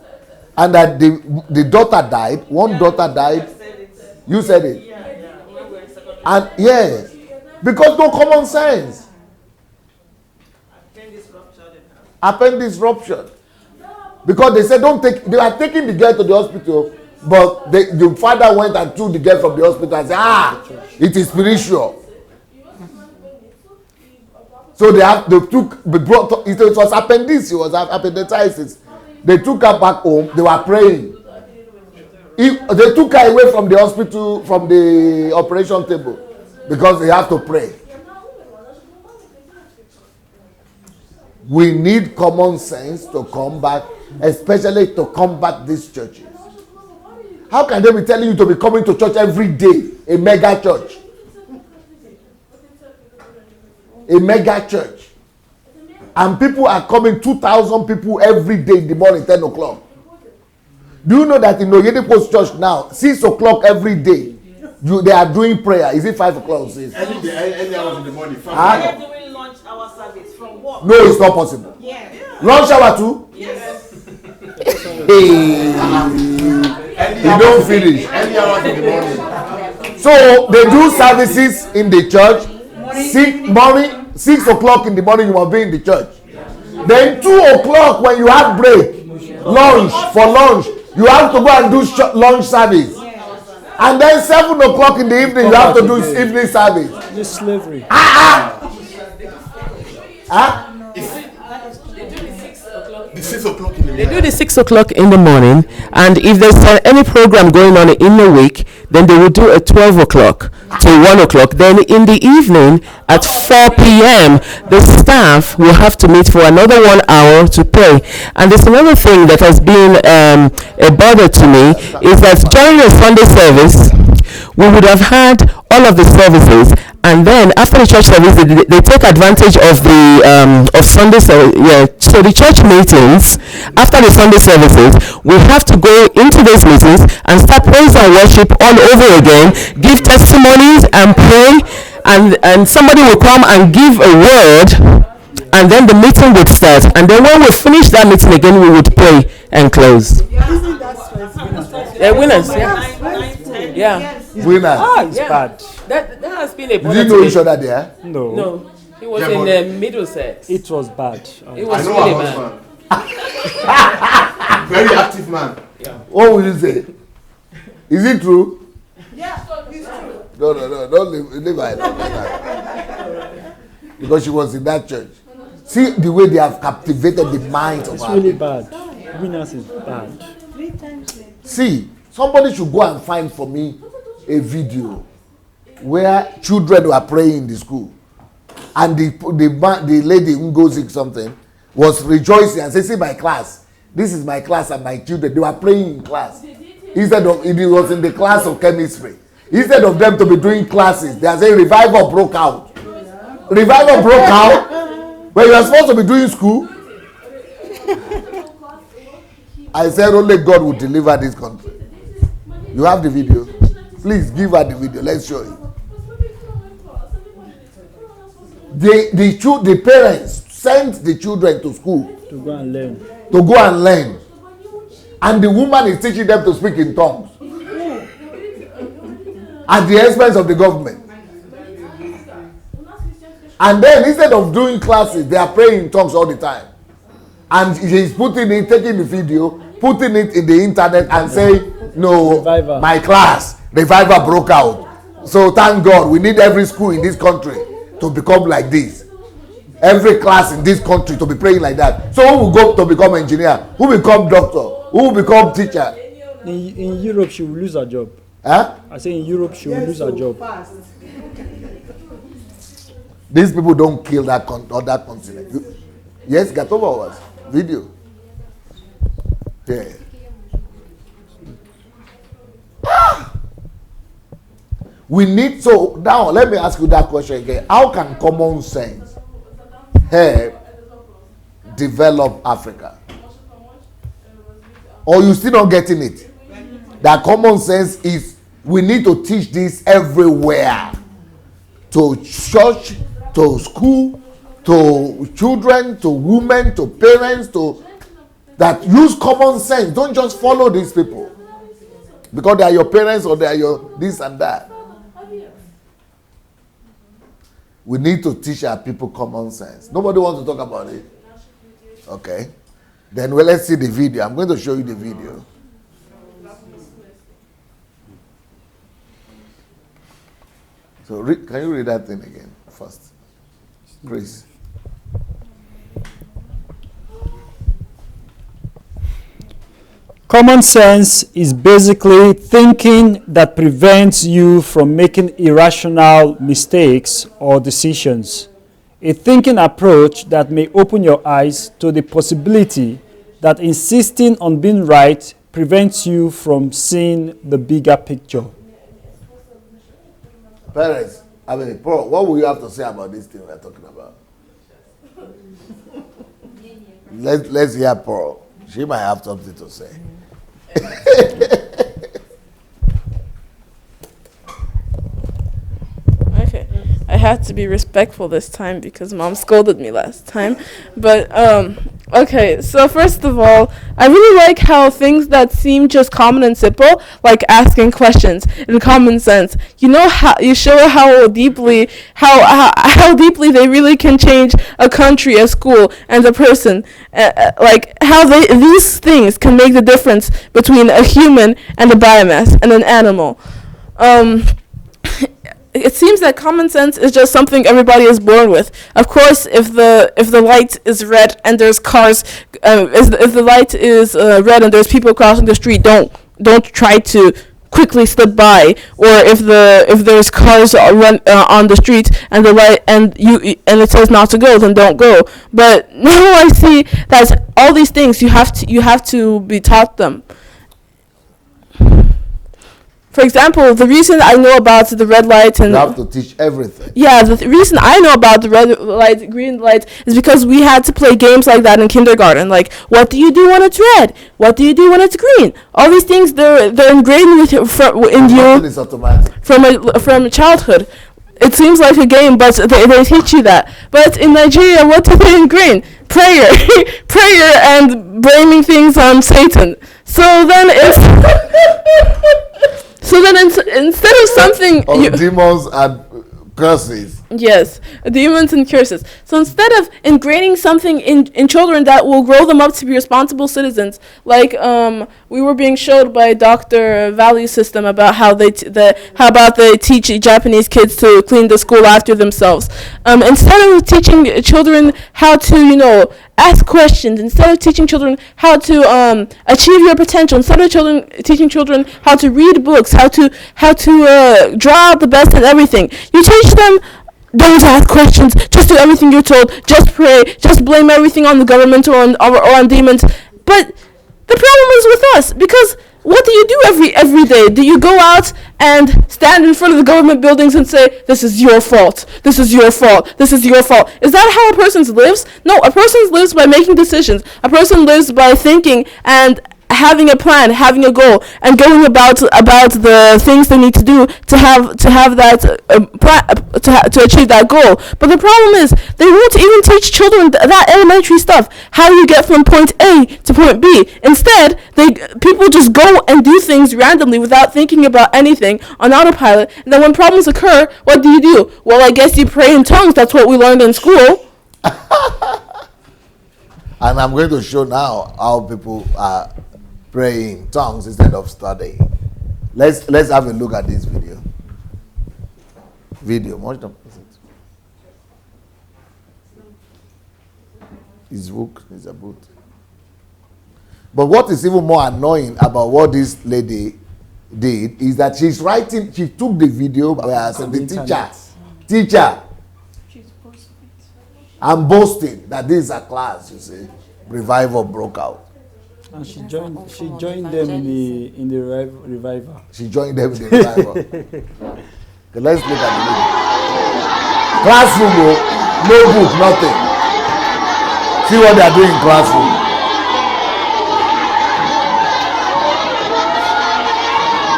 And that the daughter died. One daughter died. You said it. And yes, because no common sense. Appendix ruptured. Because they said they are taking the girl to the hospital, but the father went and took the girl from the hospital and said, it is spiritual. So it was appendix, it was appendicitis. They took her back home, they were praying. They took her away from the hospital, from the operation table, because they have to pray. We need common sense to come back, especially to combat these churches. How can they be telling you to be coming to church every day, a mega church? A mega church. And people are coming, 2,000 people every day in the morning, 10 o'clock. Do you know that in Oyede Post Church now, 6 o'clock every day, they are doing prayer? Is it 5 o'clock? Any hours in the morning. They are doing lunch hour service from work. No, it's not possible. Yes. Lunch hour too? Yes. You don't finish. Any hours in the morning. So they do services in the church. 6 o'clock in the morning you must be in the church. Then 2 o'clock when you have break, lunch, you have to go and do lunch service. And then 7 o'clock in the evening you have to do evening service. This slavery. The 6 o'clock in the morning. They do the 6 o'clock in the morning, and if there's any program going on in the week, then they will do a 12 o'clock to 1 o'clock. Then in the evening at 4 p.m., the staff will have to meet for another 1 hour to pray. And there's another thing that has been a bother to me, is that during a Sunday service, we would have had all of the services, and then after the church service, they take advantage of the of Sunday service. Yeah, so the church meetings after the Sunday services, we have to go into those meetings and start praise and worship all over again, give testimonies and pray, and somebody will come and give a word, and and then the meeting would start, and then when we finish that meeting again, we would pray and close. Isn't that stressful? Yeah, winners. Yeah. 9, 10. Yeah. Winners. It's Yeah. bad. That has been a Did you know each other there? No, No, he was Yeah, in but- Middlesex. it was bad. It I was know really our bad. husband. Very active man. What would you say? Is it true? Yeah, it's true. No, don't leave her alone. Because she was in that church. See the way they have captivated the minds of It's our really people. bad. Winners is bad. 3 times late. See, somebody should go and find for me a video where children were praying in the school, and the lady who goes in something was rejoicing and said, "See my class. This is my class and my children." They were praying in class. Instead of it was in the class of chemistry. Instead of them to be doing classes, they are saying revival broke out. Revival broke out when you are supposed to be doing school. I said only God will deliver this country. You have the video. Please give her the video. Let's show you. The parents sent the children to school To go and learn. to go and learn, and the woman is teaching them to speak in tongues at the expense of the government. And then instead of doing classes, they are praying in tongues all the time. And he's putting it, taking the video, putting it in the internet and saying, "No, Revival. my class, revival broke out. So thank God, we need every school in this country to become like this. Every class in this country to be praying like that. So who will go to become engineer? Who will become doctor? Who will become teacher?" In Europe, she will lose her job. Huh? I say in Europe, she will lose her job. Fast. These people don't kill that other continent. Yes, Gatova was video. Yeah. We need, so now let me ask you that question again. How can common sense help develop Africa? Or you still not getting it? That common sense is, we need to teach this everywhere. To church, to school, to children, to women, to parents, to that use common sense. Don't just follow these people because they are your parents or they are your this and that. We need to teach our people common sense. Nobody wants to talk about it. Okay. Then let's see the video. I'm going to show you the video. So can you read that thing again first? Chris. Common sense is basically thinking that prevents you from making irrational mistakes or decisions. A thinking approach that may open your eyes to the possibility that insisting on being right prevents you from seeing the bigger picture. Parents, Paul, what will you have to say about this thing we're talking about? Let's hear Paul. She might have something to say. Okay, I had to be respectful this time because Mom scolded me last time. But okay, so first of all, I really like how things that seem just common and simple, like asking questions and common sense, you know, how you show how deeply how deeply they really can change a country, a school, and a person. Like how these things can make the difference between a human and a biomass and an animal. It seems that common sense is just something everybody is born with. Of course, if the light is red and there's cars, if the light is red and there's people crossing the street, don't try to quickly slip by. Or if there's cars run on the street and the light and it says not to go, then don't go. But now I see that all these things you have to be taught them. For example, the reason I know about the red light and... You have to teach everything. Yeah, the reason I know about the red light, green light, is because we had to play games like that in kindergarten. Like, what do you do when it's red? What do you do when it's green? All these things, they're ingrained in you Nothing is automatic. from childhood. it seems like a game, but they teach you that. But in Nigeria, what do they ingrain? Prayer, prayer, and blaming things on Satan. So then it's instead of something demons and curses. Yes, demons and curses. So instead of ingraining something in children that will grow them up to be responsible citizens, like we were being showed by Dr. Value System about how they teach Japanese kids to clean the school after themselves. Instead of teaching children how to ask questions, instead of teaching children how to achieve your potential, instead of teaching children how to read books, how to draw out the best in everything, you teach them. Don't ask questions. Just do everything you're told. Just pray. Just blame everything on the government or on demons. But the problem is with us, because what do you do every day? Do you go out and stand in front of the government buildings and say, "This is your fault. This is your fault. This is your fault"? Is that how a person lives? No, a person lives by making decisions. A person lives by thinking and having a plan, having a goal, and going about the things they need to do to have that to achieve that goal. But the problem is they won't even teach children that elementary stuff. How do you get from point A to point B? Instead, people just go and do things randomly without thinking about anything on autopilot. And then when problems occur, what do? Well, I guess you pray in tongues. That's what we learned in school. And I'm going to show now how people are praying in tongues instead of studying. Let's have a look at this video. His book is a book. But what is even more annoying about what this lady did is that she took the video as the teacher. I'm boasting that this is a class, you see. Revival broke out. And she joined them in the revival. She joined them in the revival. Okay, let's look at the video. Classroom, no book, nothing. See what they are doing in classroom.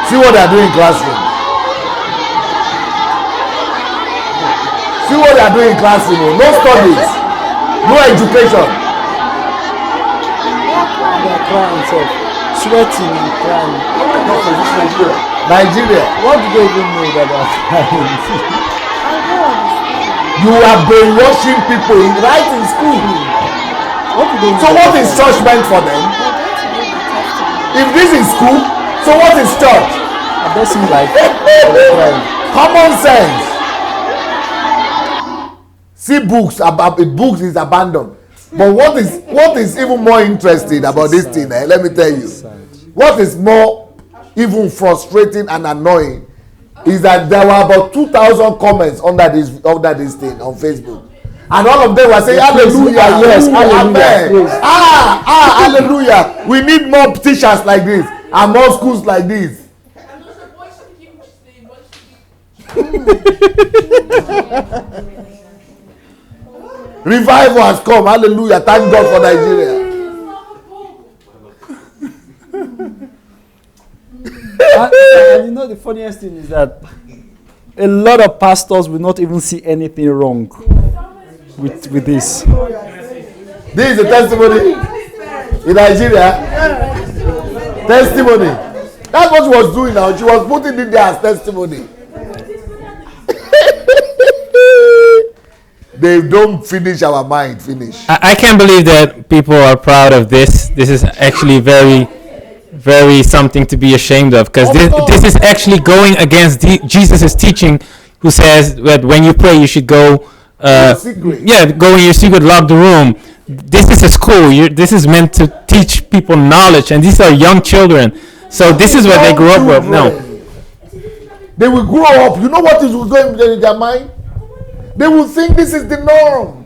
See what they are doing in classroom. See what they are doing in classroom. No studies, no education. They are crying, sweating and crying. Nigeria. What do they even know about crying? You are brainwashing people right in school. So what is church meant for them? If this is school, so what is church? It doesn't like common sense. See books is abandoned. But what is even more interesting about this thing, let me tell you. What is more even frustrating and annoying is that there were about 2,000 comments under this thing on Facebook. And all of them were saying, hallelujah, yes, hallelujah. Hallelujah. We need more teachers like this and more schools like this. Revival has come. Hallelujah. Thank God for Nigeria. And the funniest thing is that a lot of pastors will not even see anything wrong with this. This is a testimony in Nigeria. Testimony. That's what she was doing now. She was putting it there as testimony. They don't finish our mind. I can't believe that people are proud of this. This is actually very, very something to be ashamed of, because this is actually going against Jesus' teaching, who says that when you pray you should go go in your secret, lock the room. This is a school. This is meant to teach people knowledge, and these are young children. So this is what they grew up with. No, they will grow up. You know what is going in their mind? They will think this is the norm.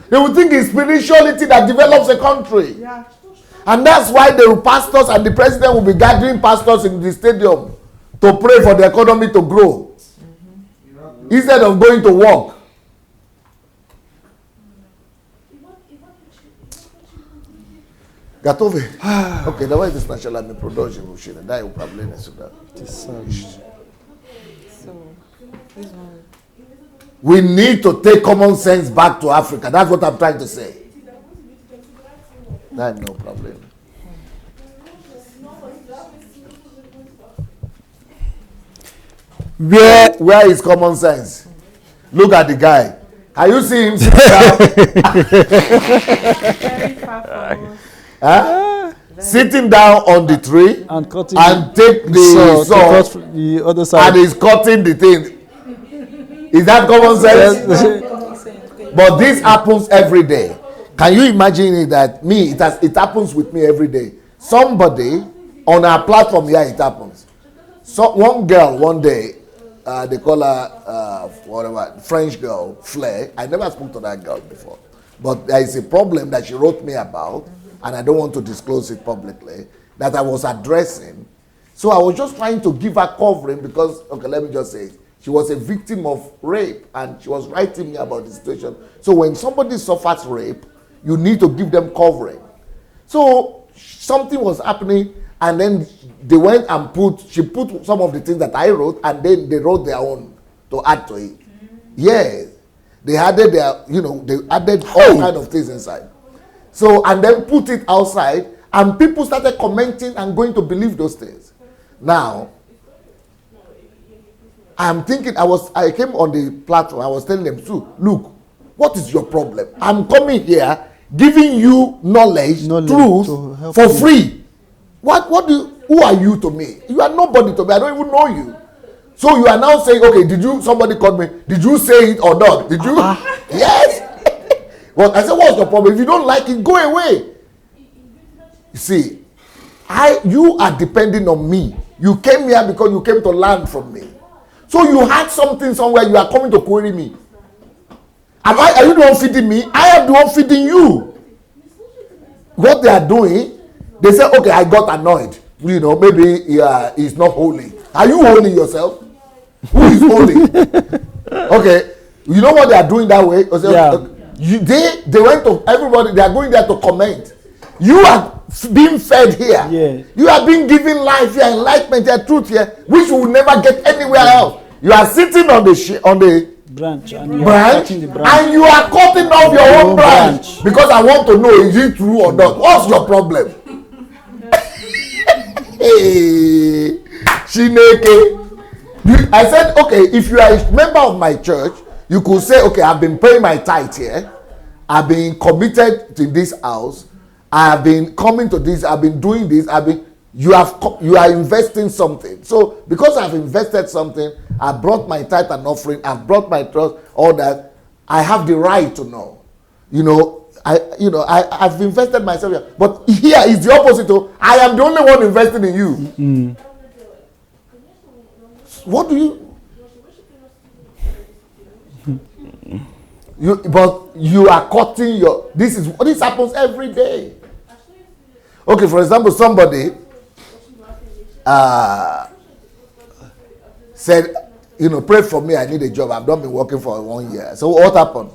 They will think it's spirituality that develops a country. And that's why the pastors and the president will be gathering pastors in the stadium to pray for the economy to grow. Instead of going to work. Готовы? Okay, давайте сначала мы продолжим учение. Дай управление сюда. We need to take common sense back to Africa. That's what I'm trying to say. That's no problem. Where is common sense? Look at the guy. Are you seeing him sitting down? Huh? Sitting down on the tree And cutting and take the saw the other side. and he's cutting the thing. Is that common sense? But this happens every day. Can you imagine it that it happens with me every day? Somebody on our platform here, it happens. So one girl one day, they call her whatever, French girl, Flair. I never spoke to that girl before, but there is a problem that she wrote me about, and I don't want to disclose it publicly, that I was addressing. So I was just trying to give her covering because, okay, let me just say it. She was a victim of rape, and she was writing me about the situation. So when somebody suffers rape, you need to give them covering. So something was happening, and then they went and she put some of the things that I wrote, and then they wrote their own to add to it. Yes. They added they added all kind of things inside. So, and then put it outside, and people started commenting and going to believe those things. Now, I'm thinking, I came on the platform, I was telling them, so, look, what is your problem? I'm coming here, giving you knowledge truth for free. Who are you to me? You are nobody to me. I don't even know you. So you are now saying, okay, somebody called me, did you say it or not? Did you? Yes. Well, I said, what's the problem? If you don't like it, go away. You see, you are depending on me. You came here because you came to learn from me. So you had something somewhere, you are coming to query me. Are you the one feeding me? I am the one feeding you. What they are doing, they say, okay, I got annoyed. Maybe he's not holy. Are you holy yourself? Who is holy? Okay, you know what they are doing that way? They went to everybody, they are going there to comment. You are being fed here. Yeah. You are being given life here, enlightenment here, truth here, which you will never get anywhere else. You are sitting on the branch, and you are cutting off your own branch because I want to know, is it true or not? What's your problem? Hey, Chineke. I said, okay, if you are a member of my church, you could say, okay, I've been paying my tithe here, I've been committed to this house, I have been coming to this, I've been doing this, you are investing something. So because I've invested something, I brought my tithe and offering, I've brought my trust, all that, I have the right to know. I've invested myself here. But here is the opposite. I am the only one investing in you. Mm-hmm. What do you are cutting this happens every day. Okay, for example, somebody said, pray for me, I need a job. I've not been working for 1 year. So what happened?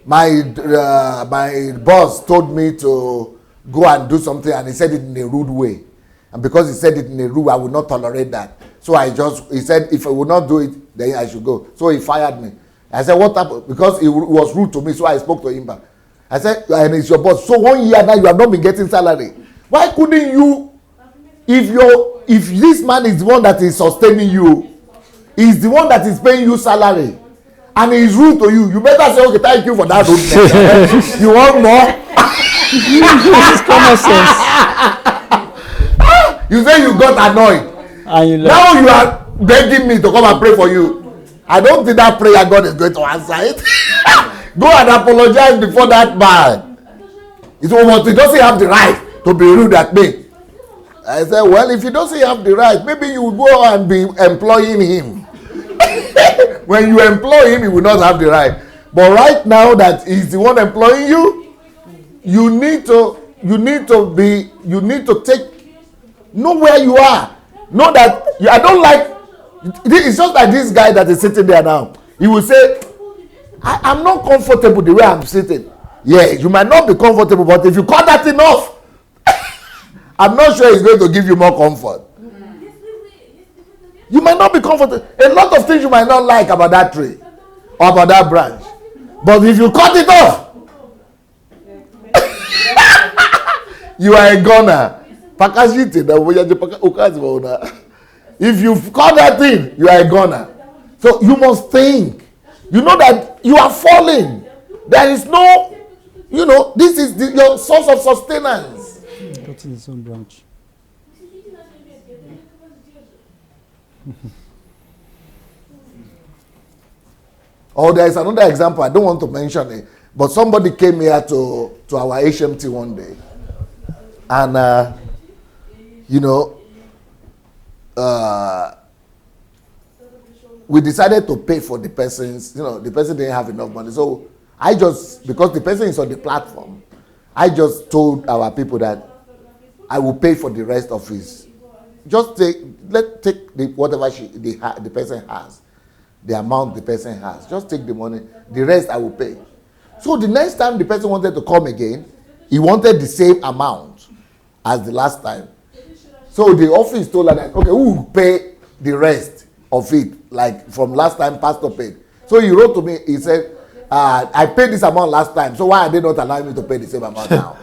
My boss told me to go and do something, and he said it in a rude way. And because he said it in a rude way, I would not tolerate that. So he said, if I would not do it, then I should go. So he fired me. I said, what happened? Because he was rude to me, so I spoke to him back. I said, and it's your boss. So 1 year now, you have not been getting salary. Why couldn't you, if this man is the one that is sustaining you, is the one that is paying you salary, and he is rude to you, you better say, okay, thank you for that rudeness. You want more? This is common sense. You say you got annoyed. And now you are begging me to come and pray for you. I don't think that prayer God is going to answer it. Go and apologize before that man. He doesn't have the right to be rude at me. I said, well, if he doesn't have the right, maybe you will go and be employing him. When you employ him, he will not have the right. But right now that he's the one employing you, you need to know where you are. Know that I don't like. It's just like this guy that is sitting there now. He will say, I'm not comfortable the way I'm sitting. Yeah, you might not be comfortable, but if you cut that thing off, I'm not sure it's going to give you more comfort. You might not be comfortable. A lot of things you might not like about that tree or about that branch. But if you cut it off, you are a goner. If you cut that thing, you are a goner. So you must think. You know that you are falling. There is no, this is your source of sustenance. Cutting his own branch. Or there is another example, I don't want to mention it, but somebody came here to our HMT one day. And, we decided to pay for the person's, the person didn't have enough money. So because the person is on the platform, I just told our people that I will pay for the rest of his. Just take whatever the person has, the amount the person has. Just take the money. The rest I will pay. So the next time the person wanted to come again, he wanted the same amount as the last time. So the office told her that, okay, who will pay the rest of it, like from last time Pastor paid. So he wrote to me, he said, I paid this amount last time, so why are they not allowing me to pay the same amount now?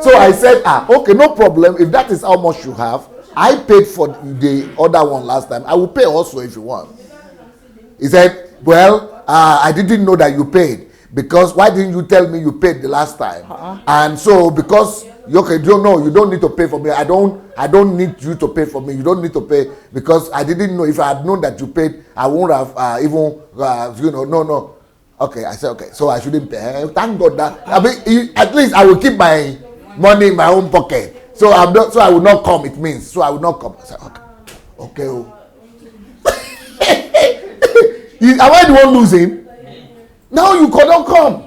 So I said, okay, no problem. If that is how much you have, I paid for the other one last time. I will pay also if you want. He said, well, I didn't know that you paid. Because why didn't you tell me you paid the last time? And so because you don't need to pay for me. I don't need you to pay for me. You don't need to pay because I didn't know. If I had known that you paid, I won't have no. Okay, I said okay. So I shouldn't pay. Thank God that at least I will keep my money in my own pocket. So I will not come. It means so I will not come. I said okay. Am I the one losing? Now you cannot come.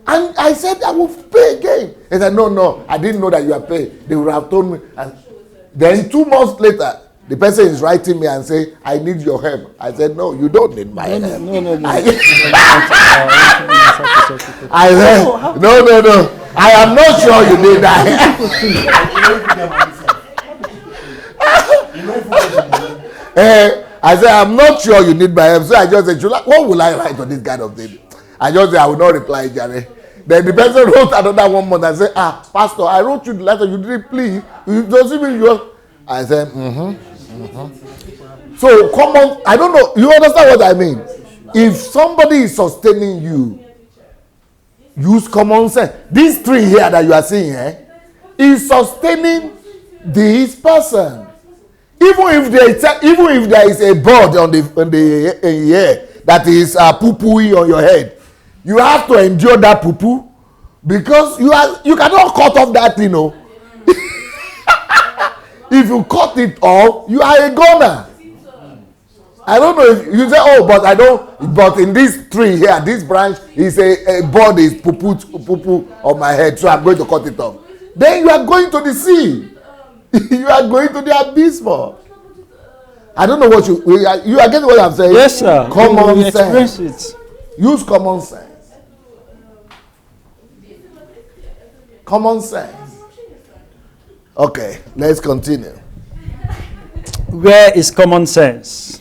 And I said, I will pay again. He said, no, I didn't know that you are paid. They would have told me. And then 2 months later, the person is writing me and say, I need your help. I said, no, you don't need my help. No. I said, no. I am not sure you need that help. I said, I'm not sure you need my help. So I just said, what will I write on this kind of thing? I just said, I will not reply, Jerry. Then the person wrote another 1 month and said, Pastor, I wrote you the letter. You didn't please. It doesn't mean you are. I said, So come on. I don't know. You understand what I mean? If somebody is sustaining you, use common sense. This tree here that you are seeing is sustaining this person. Even if there is a bird on the air that is poo-pooing on your head, you have to endure that poo-poo because you cannot cut off that thing. If you cut it off, you are a goner. I don't know if you say, but in this tree here, this branch is a bird is poo-poo on my head, so I'm going to cut it off. Then you are going to the sea. You are going to the abysmal. I don't know what you are getting what I'm saying. Yes, sir. Common sense. It. Use common sense. Common sense. Okay, let's continue. Where is common sense?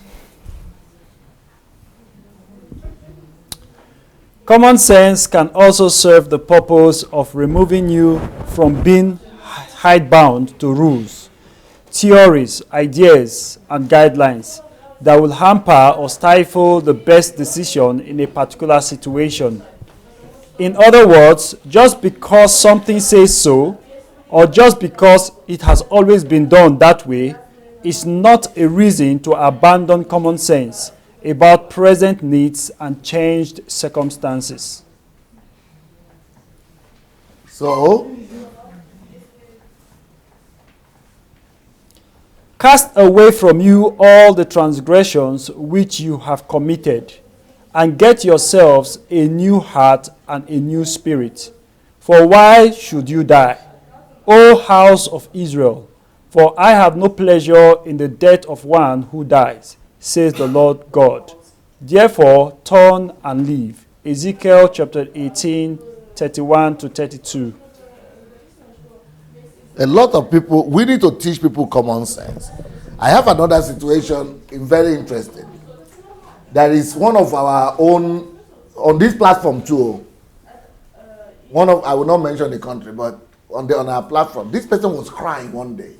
Common sense can also serve the purpose of removing you from being hidebound to rules, theories, ideas, and guidelines that will hamper or stifle the best decision in a particular situation. In other words, just because something says so, or just because it has always been done that way, is not a reason to abandon common sense about present needs and changed circumstances. So, cast away from you all the transgressions which you have committed, and get yourselves a new heart and a new spirit. For why should you die, O house of Israel? For I have no pleasure in the death of one who dies, says the Lord God. Therefore, turn and live. Ezekiel chapter 18, 31 to 32. A lot of people, we need to teach people common sense. I have another situation, very interesting. There is one of our own, on this platform too, I will not mention the country, but on our platform, this person was crying one day.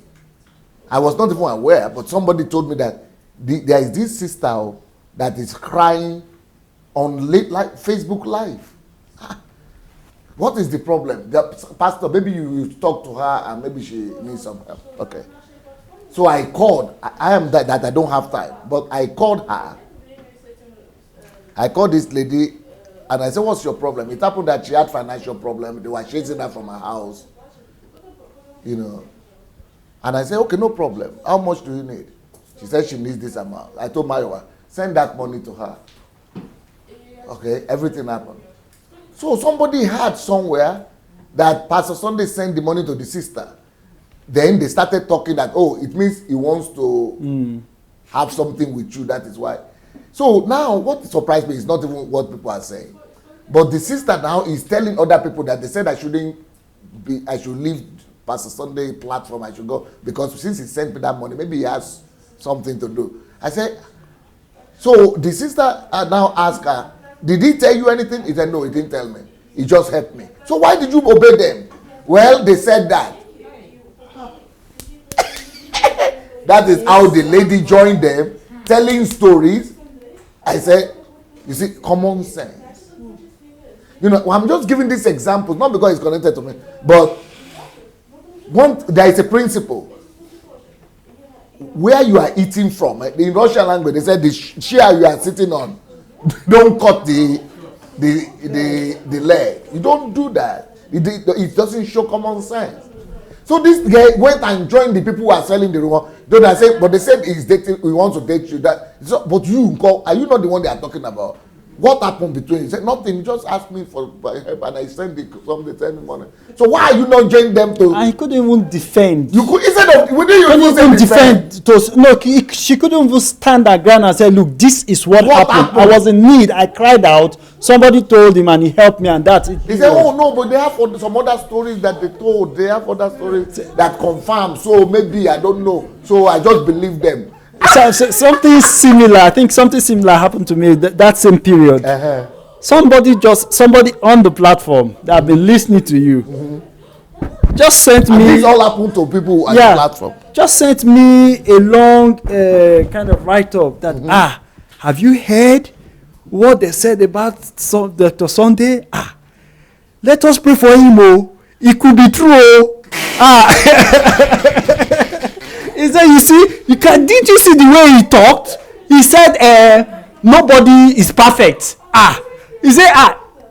I was not even aware, but somebody told me that there is this sister that is crying on Facebook Live. What is the problem? Pastor, maybe you talk to her and maybe she needs some help. Okay. So I called. I am that I don't have time, but I called her. I called this lady and I said, what's your problem? It happened that she had financial problem. They were chasing her from her house. And I said, okay, no problem. How much do you need? She said she needs this amount. I told Mayowa, send that money to her. Okay, everything happened. So somebody heard somewhere that Pastor Sunday sent the money to the sister. Then they started talking that, it means he wants to have something with you. That is why. So now what surprised me is not even what people are saying. But the sister now is telling other people that they said I should leave Pastor Sunday platform, I should go. Because since he sent me that money, maybe he has something to do. I said, so the sister now asked her, did he tell you anything? He said, no, he didn't tell me. He just helped me. So why did you obey them? Well, they said that. That is how the lady joined them, telling stories. I said, you see, common sense. I'm just giving this example, not because it's connected to me, but there is a principle. Where you are eating from, in Russian language, they said the chair you are sitting on, don't cut the leg. You don't do that. It doesn't show common sense. So this guy went and joined the people who are selling the rumor. But they said he's dating. We want to date you. But you, are you not the one they are talking about? What happened between? He said nothing. He just asked me for help, and I sent somebody sent me money. So why are you not joining them to? And he couldn't even defend. You could instead of wouldn't you even defend? She couldn't even stand her ground and say, "Look, this is what happened. I was in need. I cried out. Somebody told him, and he helped me, and that's it." He said, "Oh no, but they have some other stories that they told. They have other stories that confirm. So maybe I don't know. So I just believe them." So something similar. I think something similar happened to me that same period. Somebody on the platform that have been listening to you just sent me. This all happened to people on the platform. Just sent me a long kind of write-up that have you heard what they said about Dr. Sunday? Let us pray for him. It could be true. He said, did you see the way he talked? He said, nobody is perfect. He said,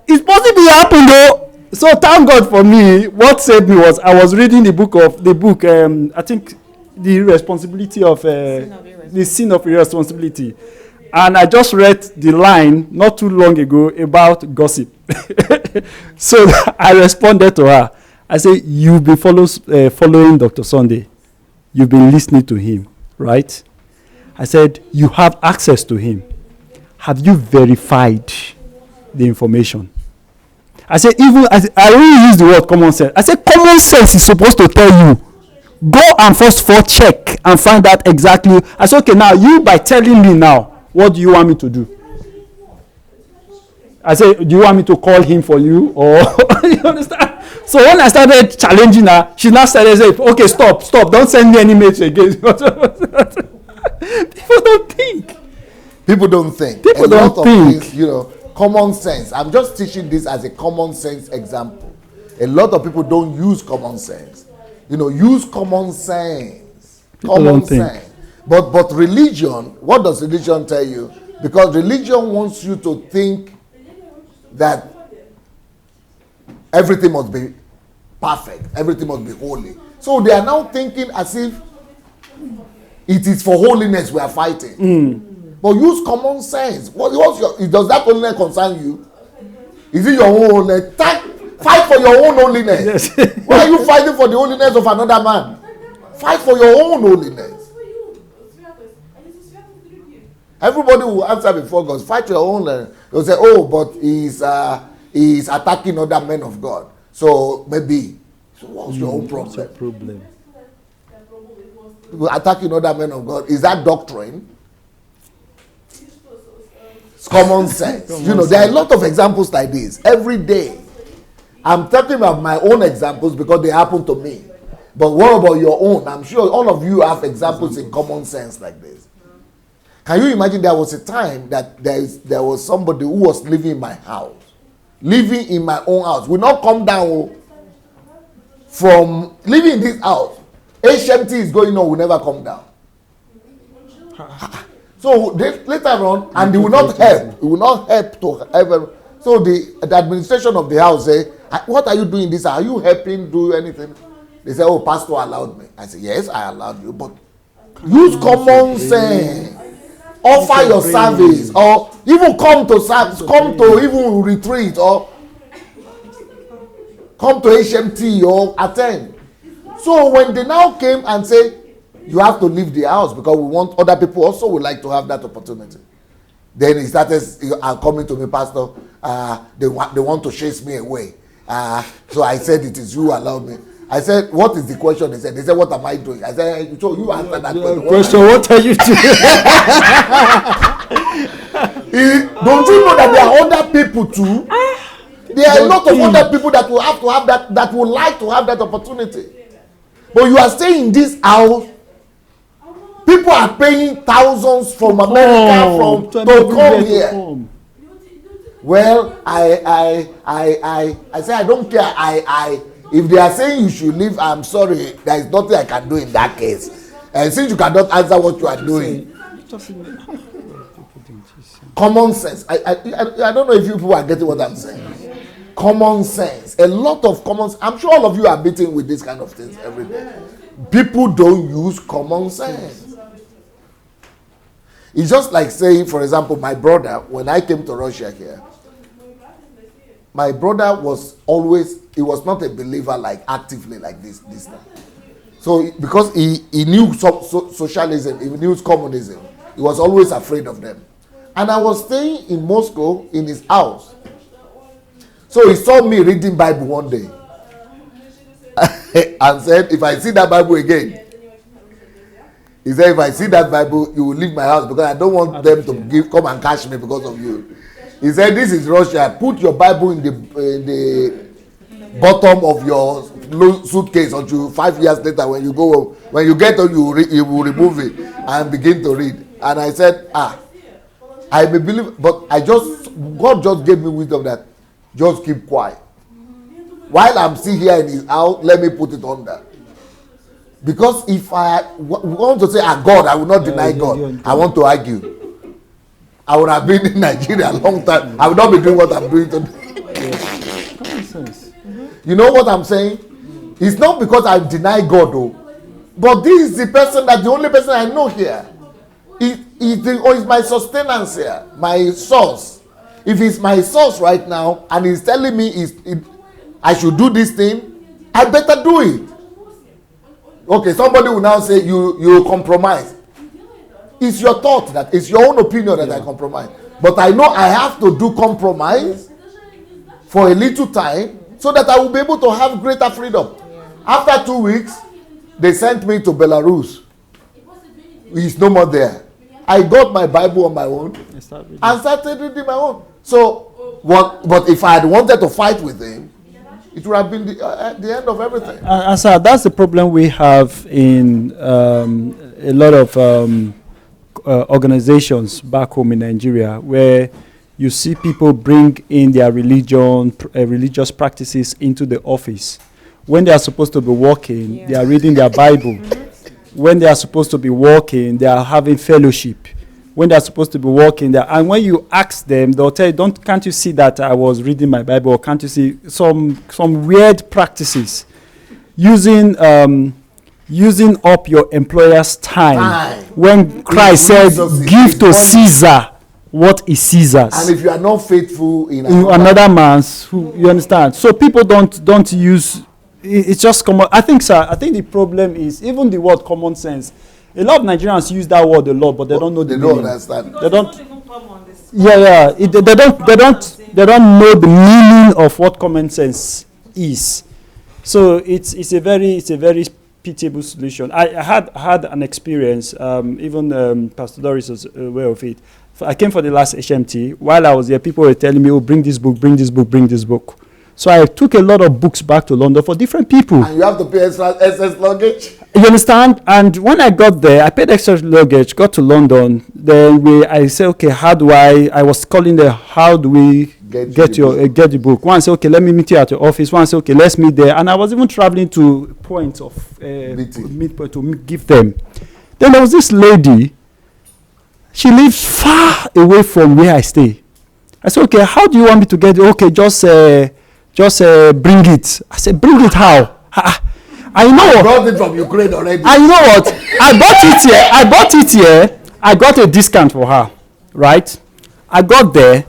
it's possible it happened though. So thank God for me. What saved me was I was reading the book, I think the irresponsibility of, the sin of irresponsibility. And I just read the line not too long ago about gossip. So I responded to her. I said, you've been following Dr. Sunday. You've been listening to him, right? I said, you have access to him. Have you verified the information? I said, I really use the word common sense. I said, common sense is supposed to tell you, go and first of all check and find out exactly. I said, okay, now you by telling me now, what do you want me to do? I said, do you want me to call him for you? Or, you understand? So when I started challenging her, she now started saying, okay, stop, don't send me any message again. People don't think. People don't think. People don't think. Things, common sense. I'm just teaching this as a common sense example. A lot of people don't use common sense. Use common sense. Common sense. But religion, what does religion tell you? Because religion wants you to think that everything must be perfect. Everything must be holy. So they are now thinking as if it is for holiness we are fighting. But use common sense. Does that holiness concern you? Is it your own holiness? Fight for your own holiness. Yes. Why are you fighting for the holiness of another man? Fight for your own holiness. Everybody will answer before God. Fight your own. They'll say, but he's attacking other men of God. So maybe. So what's your own What's your problem? problem? People attacking other men of God. Is that doctrine? It's common sense. You know, there are a lot of examples like this every day. I'm talking about my own examples because they happen to me. But what about your own? I'm sure all of you have examples in common sense like this. Can you imagine there was a time that there was somebody who was living in my house, living in my own house, will not come down from living in this house. HMT is going on, will never come down. So later on, and they will not help. It will not help to ever. So the administration of the house say, "What are you doing this? Are you helping do anything?" They say, "Oh, pastor allowed me." I say, "Yes, I allowed you, but use common sense. Offer your service, or even come to even retreat, or come to HMT or attend." So when they now came and say, "You have to leave the house because we want other people also would like to have that opportunity," then he started coming to me, "Pastor, they want to chase me away." So I said, "It is you who allowed me." I said, "What is the question?" They said, "What am I doing?" I said, "So you answer that question. What are you doing?" Don't you know that there are other people too? There are a lot of other people that will have to have that would like to have that opportunity. But you are staying in this house. People are paying thousands from America to come here. Well, I say I don't care. If they are saying you should leave, I'm sorry. There is nothing I can do in that case. And since you cannot answer what you are doing, common sense. I don't know if you people are getting what I'm saying. Common sense. A lot of common sense. I'm sure all of you are meeting with this kind of things every day. People don't use common sense. It's just like saying, for example, my brother, when I came to Russia here, my brother was always, he was not a believer like actively like this time. So because he knew socialism, he knew communism, he was always afraid of them. And I was staying in Moscow in his house. So he saw me reading Bible one day and said, "If I see that Bible again," he said, "if I see that Bible, you will leave my house because I don't want them to come and catch me because of you." He said, "This is Russia. Put your Bible in the bottom of your suitcase until 5 years later when you go home. When you get home, you will remove it and begin to read." And I said, I may believe, but God just gave me wisdom that just keep quiet. While I'm still here in his house, let me put it on that. Because if I want to say, God, I will not deny God. I want to argue. I would have been in Nigeria a long time. I would not be doing what I'm doing today. You know what I'm saying? It's not because I deny God, though. But this is the person the only person I know here. It's my sustenance here, my source. If it's my source right now and he's telling me I should do this thing, I better do it. Okay, somebody will now say you compromise. It's your thought, that it's your own opinion that I compromise. But I know I have to do compromise for a little time so that I will be able to have greater freedom. After 2 weeks, they sent me to Belarus. He's no more there. I got my Bible on my own and started reading my own. So, but if I had wanted to fight with him, it would have been the end of everything. And so that's the problem we have in a lot of organizations back home in Nigeria, where you see people bring in their religious practices into the office. When they are supposed to be working, they are reading their Bible. When they are supposed to be working, they are having fellowship. When they are supposed to be working, and when you ask them, they'll tell you, can't you see that I was reading my Bible? Or can't you see some weird practices? Using up your employer's time. When Christ said, give to Caesar what is Caesar's. And if you are not faithful in another man's, you understand? So people don't use. It's just common. I think the problem is even the word common sense. A lot of Nigerians use that word a lot, but they don't know the meaning. Understand. They don't. They don't know the meaning of what common sense is. So it's a very pitiable solution. I had an experience. Even Pastor Doris was aware of it. I came for the last HMT. While I was there, people were telling me, "Oh, bring this book, bring this book, bring this book." So I took a lot of books back to London for different people. And you have to pay extra SS luggage. You understand? And when I got there, I paid extra luggage, got to London. Then I said, okay, how do I was calling there, how do we get the book? One said, okay, let me meet you at your office. One said, okay, let's meet there. And I was even traveling to points of midpoint to give them. Then there was this lady. She lives far away from where I stay. I said, okay, how do you want me to get it? Okay, just bring it. I said, bring it how? I know. I brought it from Ukraine already. I know what? I bought it here. I got a discount for her, right? I got there.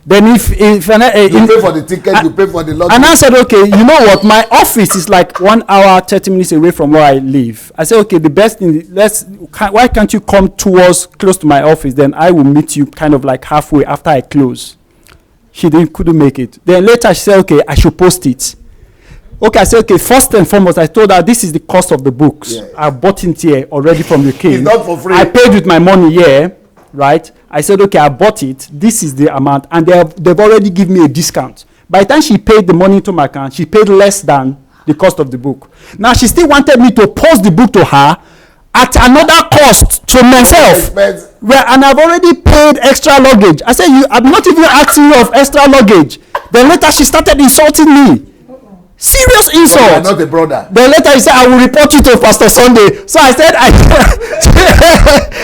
Then if you pay for the ticket, you pay for the luggage. And I said, okay, you know what? My office is like 1 hour, 30 minutes away from where I live. I said, okay, the best thing, why can't you come close to my office? Then I will meet you kind of like halfway after I close. She couldn't make it. Then later she said, okay, I should post it. Okay, I said, okay, first and foremost, I told her this is the cost of the books. Yes. I bought it here already from the king. It's not for free. I paid with my money here, right? I said, okay, I bought it. This is the amount. And they've already given me a discount. By the time she paid the money into my account, she paid less than the cost of the book. Now, she still wanted me to post the book to her at another cost to myself. And I've already paid extra luggage. I said, I'm not even asking you of extra luggage. Then later she started insulting me. Serious insult. You are not a brother. Then later he said, I will report you to Pastor Sunday. So I said,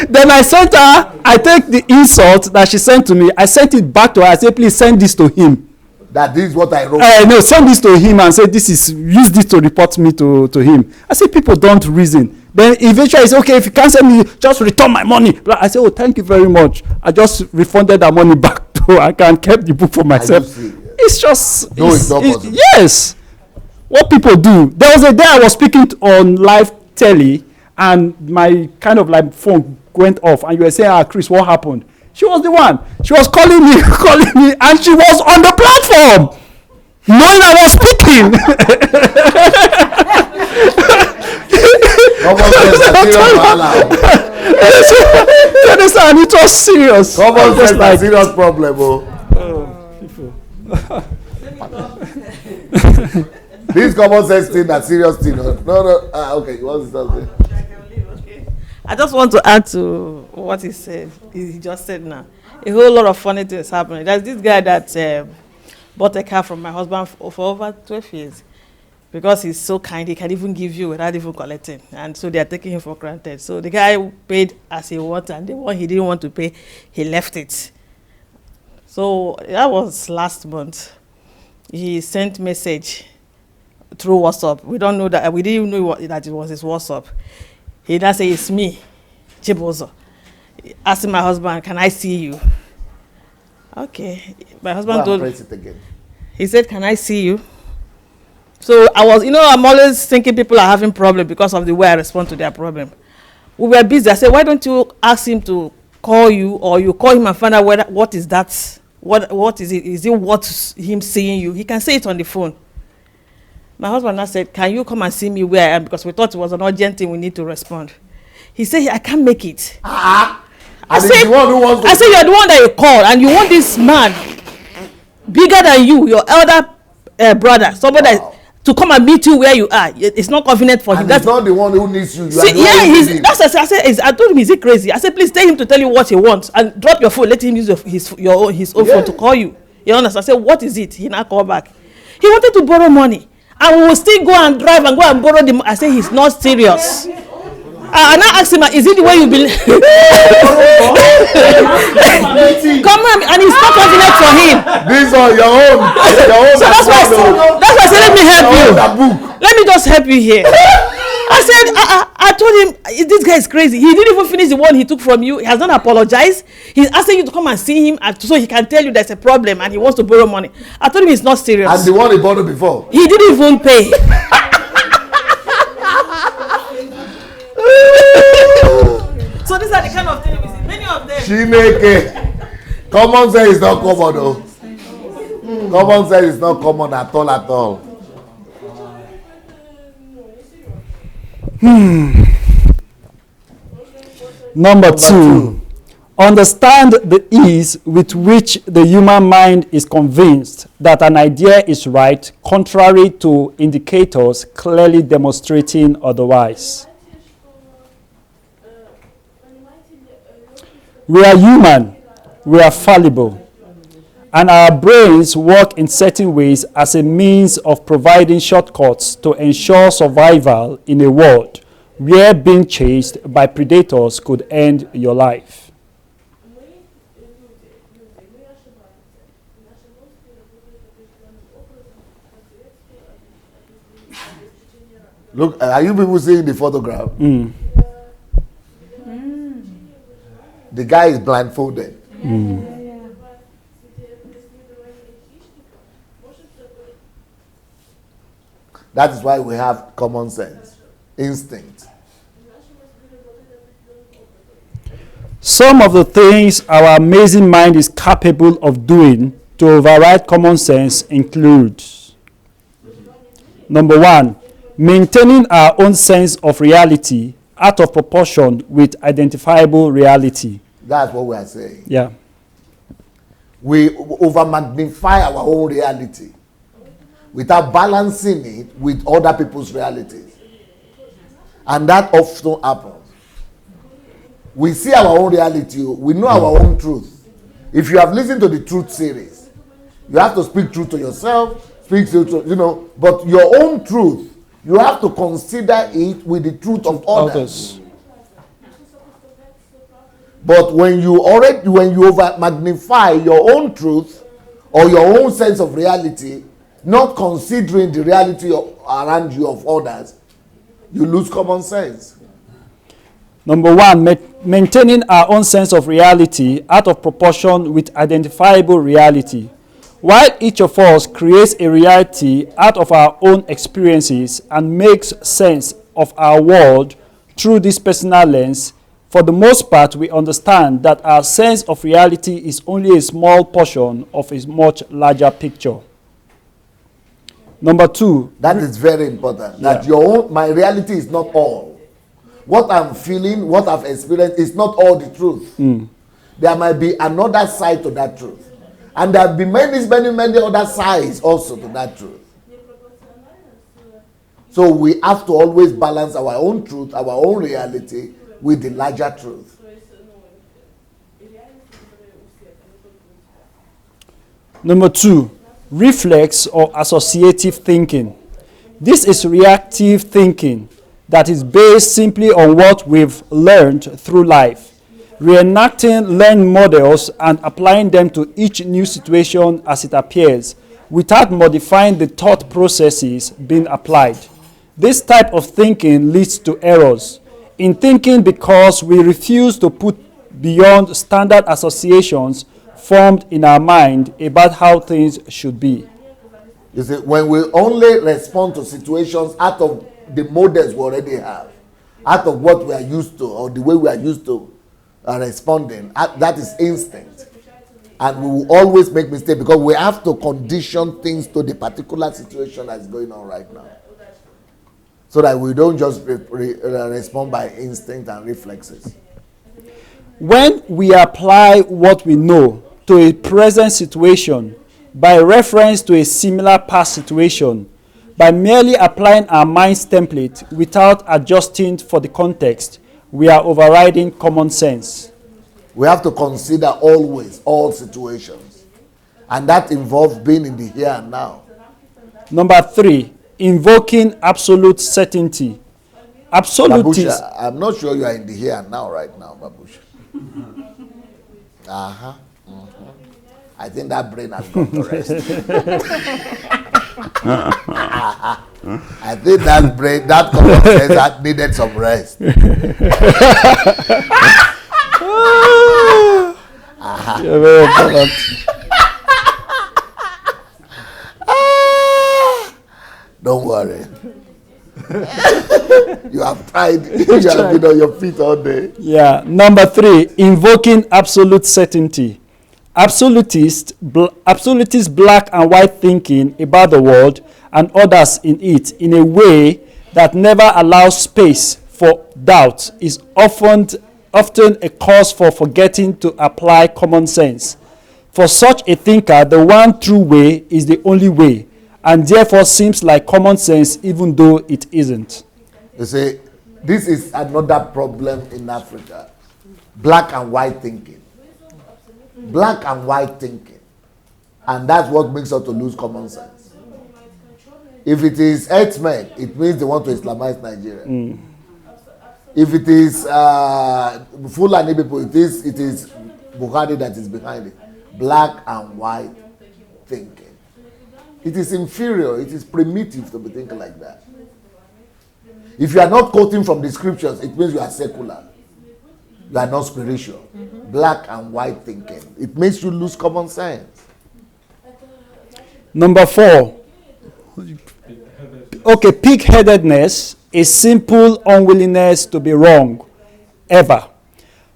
then I sent her, I take the insult that she sent to me, I sent it back to her. I said, please send this to him. That this is what I wrote. No, send this to him and say, use this to report me to him. I said, people don't reason. Then eventually I said, okay, if you can't send me, just return my money. But I said, oh, thank you very much. I just refunded that money back to her. I can keep the book for myself. It's just, no, it's not possible. Yes. What people do. There was a day I was speaking on live telly and my kind of like phone went off and you were saying, Chris, what happened? She was the one. She was calling me, and she was on the platform, knowing I was speaking. And it was serious. Common sense like, serious problem, This common sense thing, that serious thing. No. Okay, what's the something? I just want to add to what he said. He just said now. A whole lot of funny things happening. There's this guy that bought a car from my husband for over 12 years. Because he's so kind, he can even give you without even collecting. And so they are taking him for granted. So the guy paid as he wanted, and the one he didn't want to pay, he left it. So that was last month. He sent message through WhatsApp. We don't know that. We didn't even know that it was his WhatsApp. He now said, it's me, Chibozo. Asking my husband, can I see you? Okay. My husband told me. He said, can I see you? So I was, I'm always thinking people are having problem because of the way I respond to their problem. We were busy. I said, why don't you ask him to call you, or you call him and find out what is that? What is it? Is it what him seeing you? He can say it on the phone. My husband now said, can you come and see me where I am? Because we thought it was an urgent thing we need to respond. He said, I can't make it. I said, you're the one that you called, and you want this man bigger than you, your elder brother, somebody that to come and meet you where you are. It's not convenient for him. That's not the one who needs you. That's what I said. I told him, is he crazy? I said, please tell him to tell you what he wants and drop your phone. Let him use his own phone to call you. You understand? I said, what is it? He now called back. He wanted to borrow money, and we will still go and drive and go and borrow the money. I said, he's not serious. And I asked him, is it the way you believe? Come on, and it's not convenient for him. These are your own. So that's why I said, let me help you. Let me just help you here. I said, I told him, this guy is crazy. He didn't even finish the one he took from you. He has not apologized. He's asking you to come and see him so he can tell you there's a problem and he wants to borrow money. I told him he's not serious. And the one he borrowed before? He didn't even pay. So these are the kind of things we see. Many of them. Chineke. Common sense is not common though. Common sense is not common at all. Number two, understand the ease with which the human mind is convinced that an idea is right, contrary to indicators clearly demonstrating otherwise. We are human, we are fallible, and our brains work in certain ways as a means of providing shortcuts to ensure survival in a world where being chased by predators could end your life. Look, are you people seeing the photograph? The guy is blindfolded. That is why we have common sense, instinct. Some of the things our amazing mind is capable of doing to override common sense include: number one, maintaining our own sense of reality out of proportion with identifiable reality. That's what we are saying. Yeah. We over magnify our own reality without balancing it with other people's realities. And that often happens. We see our own reality, we know our own truth. If you have listened to the truth series, you have to speak truth to yourself, speak truth to, but your own truth, you have to consider it with the truth of others. But when you over magnify your own truth or your own sense of reality, not considering the reality around you of others, you lose common sense. Number one, maintaining our own sense of reality out of proportion with identifiable reality. While each of us creates a reality out of our own experiences and makes sense of our world through this personal lens, for the most part, we understand that our sense of reality is only a small portion of a much larger picture. Number two. That is very important. That my reality is not all. What I'm feeling, what I've experienced is not all the truth. There might be another side to that truth. And there will be many other sides also to that truth. So we have to always balance our own truth, our own reality with the larger truth. Number two, reflex or associative thinking. This is reactive thinking that is based simply on what we've learned through life, reenacting learned models and applying them to each new situation as it appears, without modifying the thought processes being applied. This type of thinking leads to errors in thinking because we refuse to put beyond standard associations formed in our mind about how things should be. You see, when we only respond to situations out of the models we already have, out of what we are used to or the way we are used to responding, that is instinct. And we will always make mistakes because we have to condition things to the particular situation that's going on right now. So that we don't just respond by instinct and reflexes. When we apply what we know to a present situation by reference to a similar past situation, by merely applying our mind's template without adjusting for the context, we are overriding common sense. We have to consider always all situations. And that involves being in the here and now. Number three, invoking absolute certainty. Absolutism. Babusha, I'm not sure you are in the here and now right now, Babusha. I think that brain has got to rest. I think that brain, that common sense that needed some rest. You're very important. Don't worry. You have tried. You have been on your feet all day. Yeah. Number three, invoking absolute certainty. Absolutist black and white thinking about the world and others in it in a way that never allows space for doubt is often a cause for forgetting to apply common sense. For such a thinker, the one true way is the only way, and therefore seems like common sense even though it isn't. You see, this is another problem in Africa. Black and white thinking. Black and white thinking. And that's what makes us to lose common sense. If it is herdsmen, it means they want to Islamize Nigeria. If it is Fulani people, it is Bukhari that is behind it. Black and white thinking. It is inferior, it is primitive to be thinking like that. If you are not quoting from the scriptures, it means you are secular. You are not spiritual. Black and white thinking. It makes you lose common sense. Number 4. Okay, pig-headedness is simple unwillingness to be wrong, ever.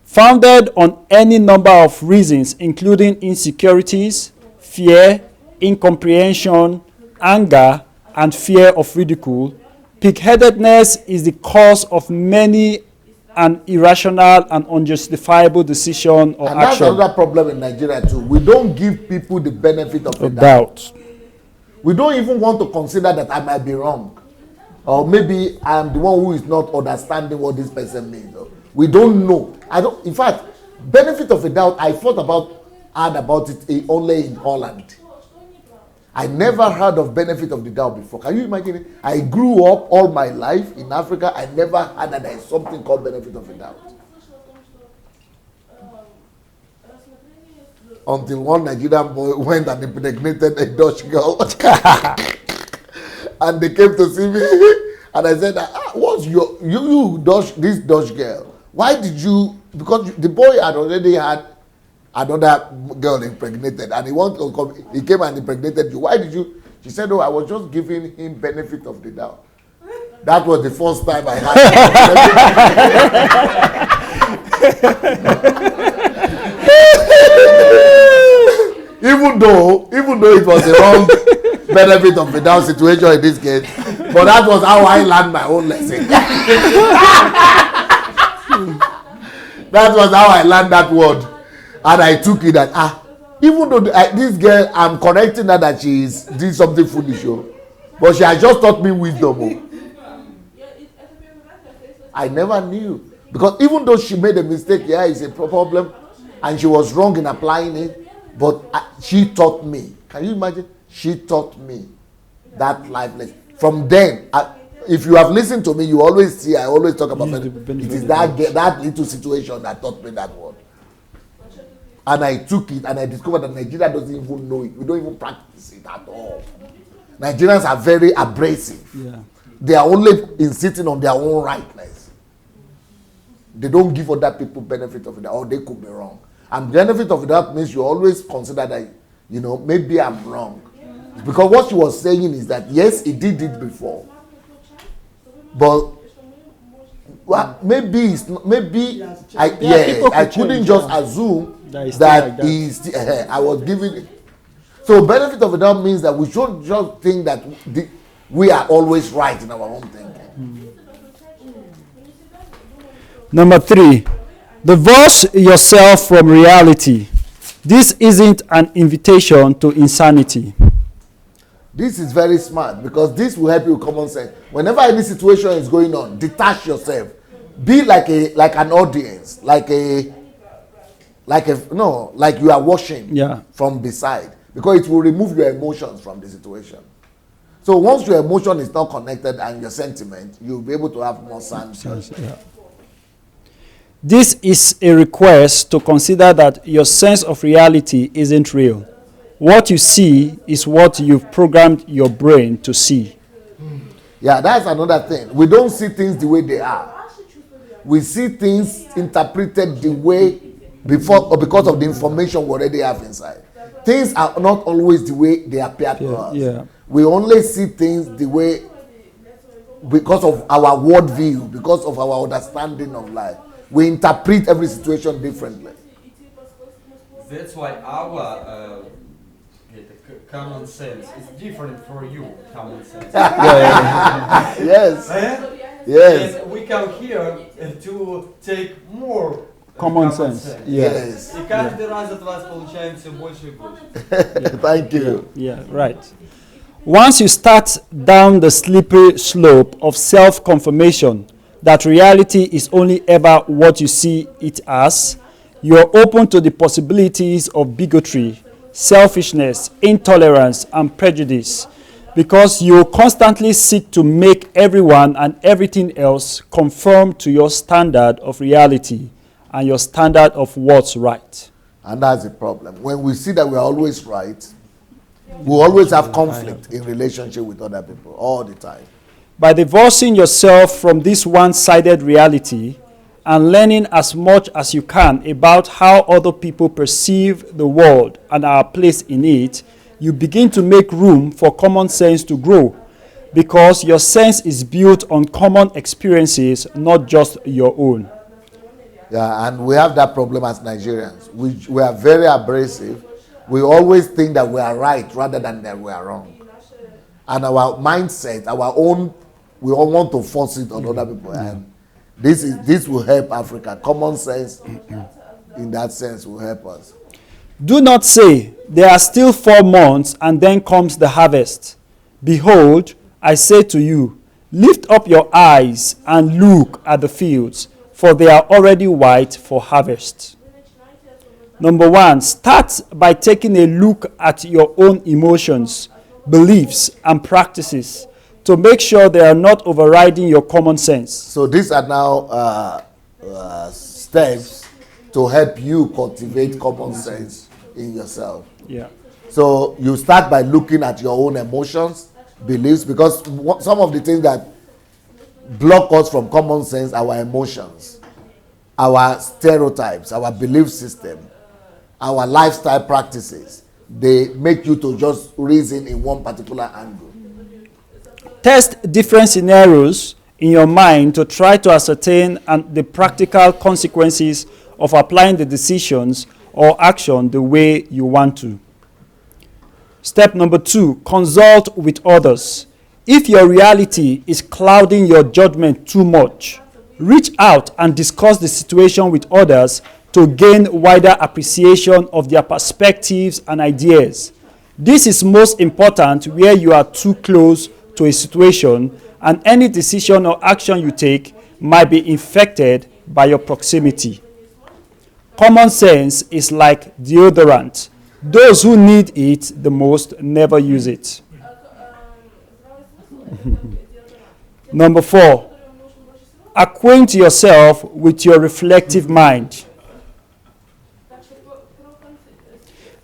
Founded on any number of reasons, including insecurities, fear, incomprehension, anger, and fear of ridicule, pig-headedness is the cause of many an irrational and unjustifiable decision or and that's action. another problem in Nigeria too. We don't give people the benefit of the doubt. Doubt. We don't even want to consider that I might be wrong. Or maybe I'm the one who is not understanding what this person means. We don't know. In fact, benefit of a doubt, I heard about it only in Holland. I never heard of benefit of the doubt before. Can you imagine it? I grew up all my life in Africa. I never heard that there is something called benefit of a doubt. Until one Nigerian boy went and impregnated a Dutch girl. And they came to see me. And I said, what's you Dutch, this Dutch girl? Why did you, because the boy had already had another girl impregnated, and he came and impregnated you. Why did you? She said, I was just giving him benefit of the doubt. That was the first time I had even though it was the wrong benefit of the doubt situation in this case, but that was how I learned my own lesson. That was how I learned that word. And I took it that, even though this girl, I'm correcting her that she is doing something foolish, but she has just taught me wisdom. I never knew. Because even though she made a mistake, it's a problem, and she was wrong in applying it, but she taught me. Can you imagine? She taught me that life lesson. From then, if you have listened to me, you always see, I always talk about it. It is that little situation that taught me that word. And I took it and I discovered that Nigeria doesn't even know it. We don't even practice it at all. Nigerians are very abrasive. Yeah. They are only insisting on their own rightness. They don't give other people benefit of it, or they could be wrong. And benefit of that means you always consider that, maybe I'm wrong. Because what she was saying is that, yes, he did it before. But maybe I couldn't just assume that he's I was giving it. So benefit of the doubt means that we should just think that we are always right in our own thinking. Number 3, divorce yourself from reality. This isn't an invitation to insanity. This is very smart because this will help you with common sense. Whenever any situation is going on, detach yourself. Be like an audience, like you are watching from beside, because it will remove your emotions from the situation. So once your emotion is not connected and your sentiment, you'll be able to have more sense. This is a request to consider that your sense of reality isn't real. What you see is what you've programmed your brain to see. Yeah, that's another thing. We don't see things the way they are. We see things interpreted the way before, or because of the information we already have inside. Things are not always the way they appear to us. Yeah. We only see things the way because of our worldview, because of our understanding of life. We interpret every situation differently. That's why our Common sense. It's different for you, common sense. Yes. Yes. And we come here to take more Common sense. Yes. И каждый раз от вас получаем все больше и больше. Thank you. Yeah, right. Once you start down the slippery slope of self-confirmation that reality is only ever what you see it as, you are open to the possibilities of bigotry, selfishness, intolerance, and prejudice, because you constantly seek to make everyone and everything else conform to your standard of reality and your standard of what's right. And that's the problem. When we see that we are always right, we always have conflict in relationship with other people all the time. By divorcing yourself from this one-sided reality and learning as much as you can about how other people perceive the world and our place in it, you begin to make room for common sense to grow, because your sense is built on common experiences, not just your own. Yeah, and we have that problem as Nigerians. We are very abrasive. We always think that we are right rather than that we are wrong. And our mindset, our own, we all want to force it on other people. And this will help Africa. Common sense, in that sense, will help us. Do not say, there are still 4 months and then comes the harvest. Behold, I say to you, lift up your eyes and look at the fields, for they are already white for harvest. Number 1, start by taking a look at your own emotions, beliefs, and practices to make sure they are not overriding your common sense. So these are now steps to help you cultivate common sense in yourself. Yeah. So you start by looking at your own emotions, beliefs, because some of the things that block us from common sense, our emotions, our stereotypes, our belief system, our lifestyle practices, they make you to just reason in one particular angle. Test different scenarios in your mind to try to ascertain the practical consequences of applying the decisions or action the way you want to. Step number 2, consult with others. If your reality is clouding your judgment too much, reach out and discuss the situation with others to gain wider appreciation of their perspectives and ideas. This is most important where you are too close to a situation and any decision or action you take might be infected by your proximity. Common sense is like deodorant. Those who need it the most never use it. Number 4, acquaint yourself with your reflective mind.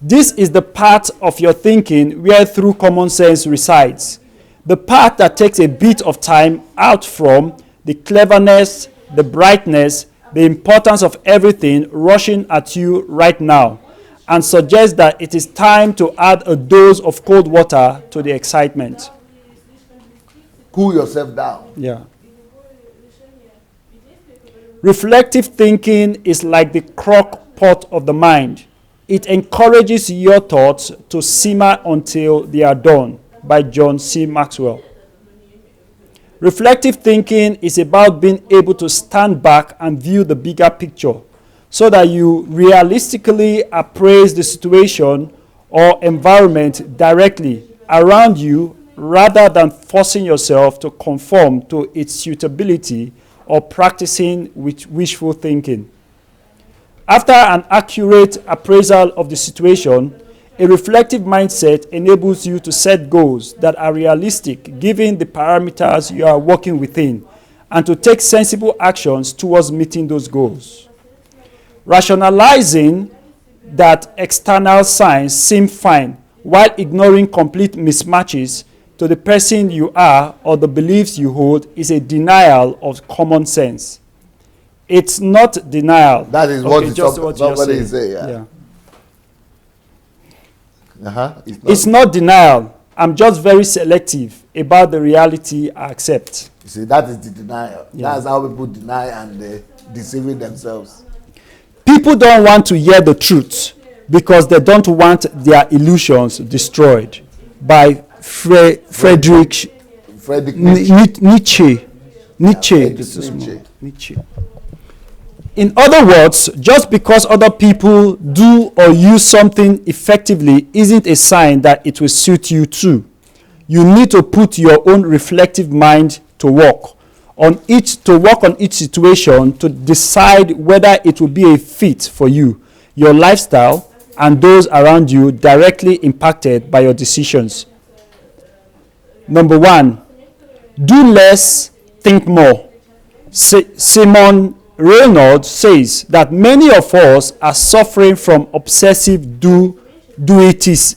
This is the part of your thinking where true common sense resides. The part that takes a bit of time out from the cleverness, the brightness, the importance of everything rushing at you right now, and suggests that it is time to add a dose of cold water to the excitement. Cool yourself down. Yeah. Reflective thinking is like the crock pot of the mind. It encourages your thoughts to simmer until they are done, by John C. Maxwell. Reflective thinking is about being able to stand back and view the bigger picture so that you realistically appraise the situation or environment directly around you rather than forcing yourself to conform to its suitability or practicing with wishful thinking. After an accurate appraisal of the situation, a reflective mindset enables you to set goals that are realistic given the parameters you are working within and to take sensible actions towards meeting those goals. Rationalizing that external signs seem fine while ignoring complete mismatches to the person you are or the beliefs you hold is a denial of common sense. It's not denial. That is Okay, what somebody say. Yeah. It's not denial. I'm just very selective about the reality I accept. You see, that is the denial. Yeah. That's how people deny and deceiving themselves. People don't want to hear the truth. because they don't want their illusions destroyed. By Friedrich Nietzsche. Nietzsche. In other words, just because other people do or use something effectively isn't a sign that it will suit you too. You need to put your own reflective mind to work on each situation to decide whether it will be a fit for you, your lifestyle, and those around you directly impacted by your decisions. Number 1, do less, think more. Simon Reynolds says that many of us are suffering from obsessive do-itis.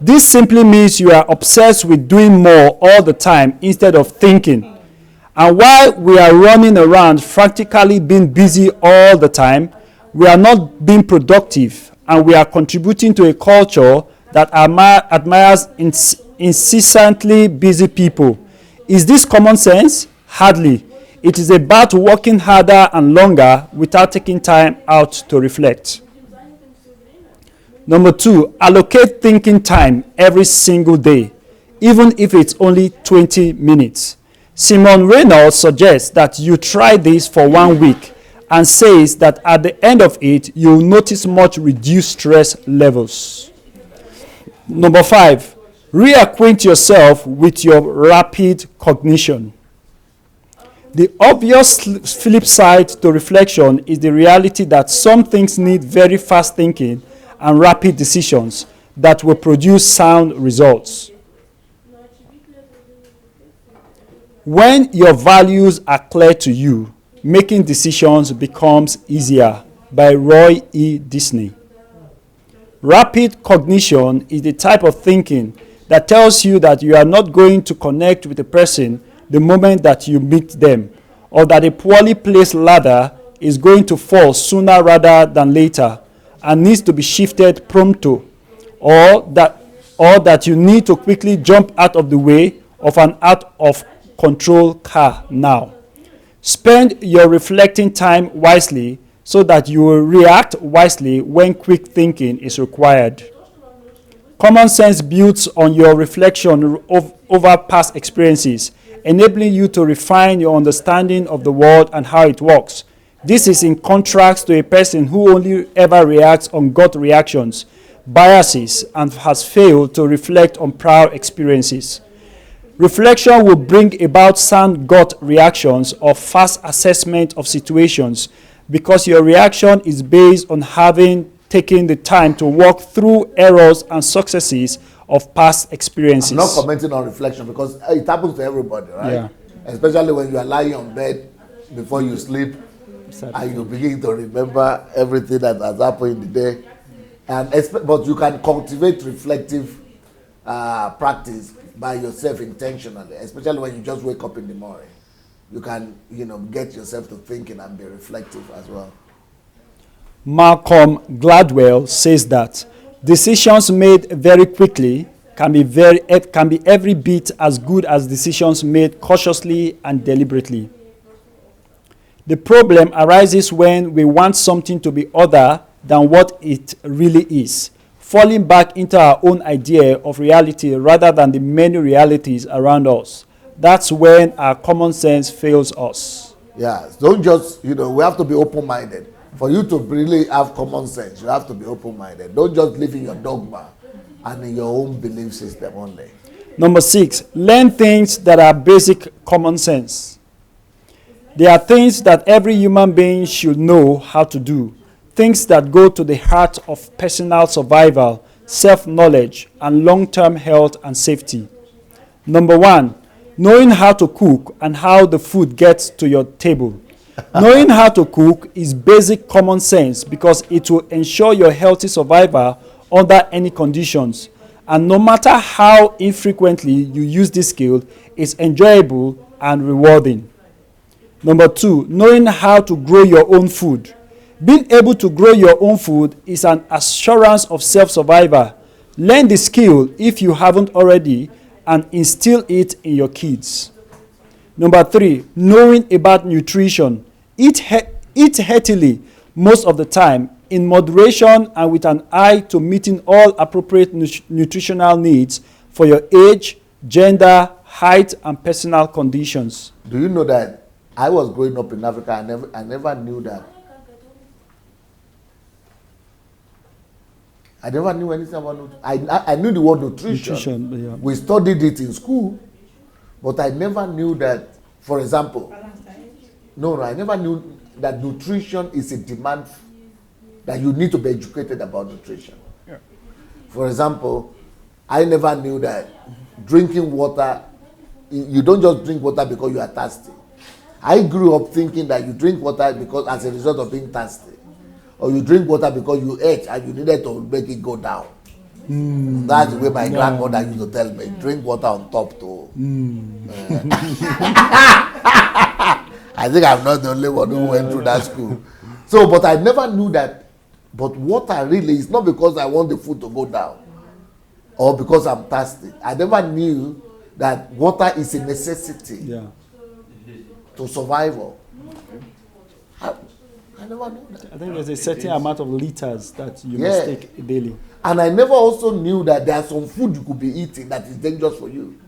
This simply means you are obsessed with doing more all the time instead of thinking. And while we are running around frantically being busy all the time, we are not being productive, and we are contributing to a culture that admires incessantly busy people. Is this common sense? Hardly. It is about working harder and longer without taking time out to reflect. Number 2, allocate thinking time every single day, even if it's only 20 minutes. Simon Reynolds suggests that you try this for 1 week and says that at the end of it, you'll notice much reduced stress levels. Number 5, reacquaint yourself with your rapid cognition. The obvious flip side to reflection is the reality that some things need very fast thinking and rapid decisions that will produce sound results. When your values are clear to you, making decisions becomes easier. By Roy E. Disney. Rapid cognition is the type of thinking that tells you that you are not going to connect with a person the moment that you meet them, or that a poorly placed ladder is going to fall sooner rather than later and needs to be shifted prompto, or that you need to quickly jump out of the way of an out of control car now. Spend your reflecting time wisely so that you will react wisely when quick thinking is required. Common sense builds on your reflection over past experiences, enabling you to refine your understanding of the world and how it works. This is in contrast to a person who only ever reacts on gut reactions, biases, and has failed to reflect on prior experiences. Reflection will bring about sound gut reactions or fast assessment of situations because your reaction is based on having taken the time to walk through errors and successes of past experiences. I'm not commenting on reflection because it happens to everybody, right? Yeah. Especially when you are lying on bed before you sleep and you begin to remember everything that has happened in the day. But you can cultivate reflective practice by yourself intentionally, especially when you just wake up in the morning. You can, get yourself to thinking and be reflective as well. Malcolm Gladwell says that decisions made very quickly can be every bit as good as decisions made cautiously and deliberately. The problem arises when we want something to be other than what it really is, falling back into our own idea of reality rather than the many realities around us. That's when our common sense fails us. Yeah, don't just, we have to be open-minded. For you to really have common sense, you have to be open-minded. Don't just live in your dogma and in your own belief system only. Number 6, learn things that are basic common sense. There are things that every human being should know how to do. Things that go to the heart of personal survival, self-knowledge, and long-term health and safety. Number 1, knowing how to cook and how the food gets to your table. Knowing how to cook is basic common sense because it will ensure your healthy survival under any conditions. And no matter how infrequently you use this skill, it's enjoyable and rewarding. Number 2, knowing how to grow your own food. Being able to grow your own food is an assurance of self-survival. Learn the skill if you haven't already and instill it in your kids. Number 3, knowing about nutrition. Eat heartily most of the time. in moderation and with an eye to meeting all appropriate nutritional needs for your age, gender, height, and personal conditions. Do you know that I was growing up in Africa, I never knew that. I never knew anything about nutrition. I knew the word nutrition. Yeah. We studied it in school, but I never knew that, for example, I never knew that nutrition is a demand, that you need to be educated about nutrition. Yeah. For example, I never knew that drinking water, you don't just drink water because you are thirsty. I grew up thinking that you drink water because as a result of being thirsty. Or you drink water because you ate and you needed to make it go down. That's the way my grandmother used to tell me. Drink water on top too. I think I'm not the only one who went through that school. So, but I never knew that. But water really is not because I want the food to go down or because I'm thirsty. I never knew that water is a necessity to survival. I never knew that. I think there's a certain amount of liters that you must take daily. And I never also knew that there's some food you could be eating that is dangerous for you.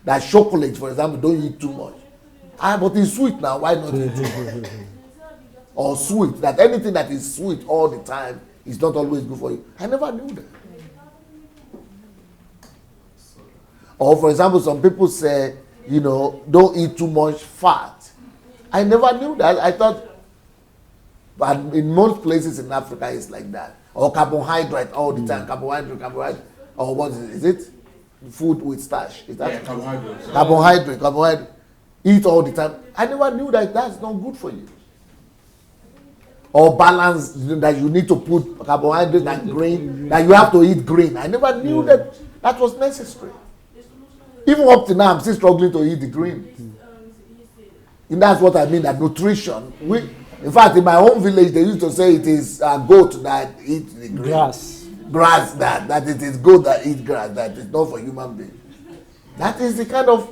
That chocolate, for example, don't eat too much. But it's sweet now, why not eat it? Or sweet, that anything that is sweet all the time is not always good for you. I never knew that. Or for example, some people say, don't eat too much fat. I never knew that. I thought, but in most places in Africa, it's like that. Or carbohydrate all the time. Carbohydrate. Or what is it? Is it food with starch? Is that carbohydrate? Eat all the time. I never knew that that's not good for you. Or balance, that you need to put carbohydrate and grain, that you have to eat grain. I never knew that was necessary. Even up to now, I'm still struggling to eat the grain. And that's what I mean, that nutrition. In fact, in my home village, they used to say it is a goat that eats the grass, that it is goat that eats grass, that is not for human beings. That is the kind of...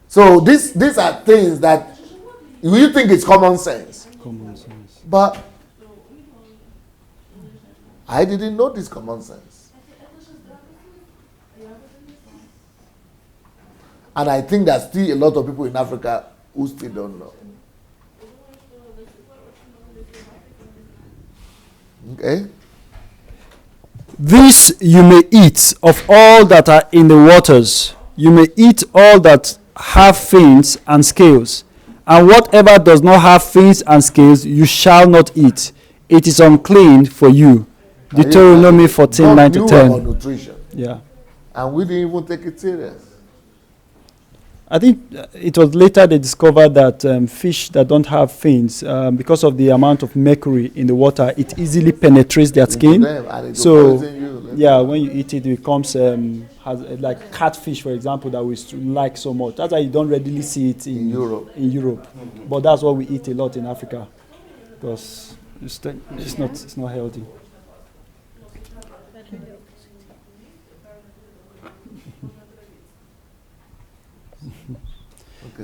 So these are things that you think it's common sense. But I didn't know this common sense. And I think there's still a lot of people in Africa who still don't know. Okay. This you may eat of all that are in the waters. You may eat all that have fins and scales. And whatever does not have fins and scales, you shall not eat. It is unclean for you. Deuteronomy 14:9-10. About nutrition. Yeah. And we didn't even take it serious. I think it was later they discovered that fish that don't have fins, because of the amount of mercury in the water, it easily penetrates their skin. So, when you eat it, it becomes like catfish, for example, that we like so much. That's why you don't readily see it in Europe. But that's what we eat a lot in Africa, because it's not healthy.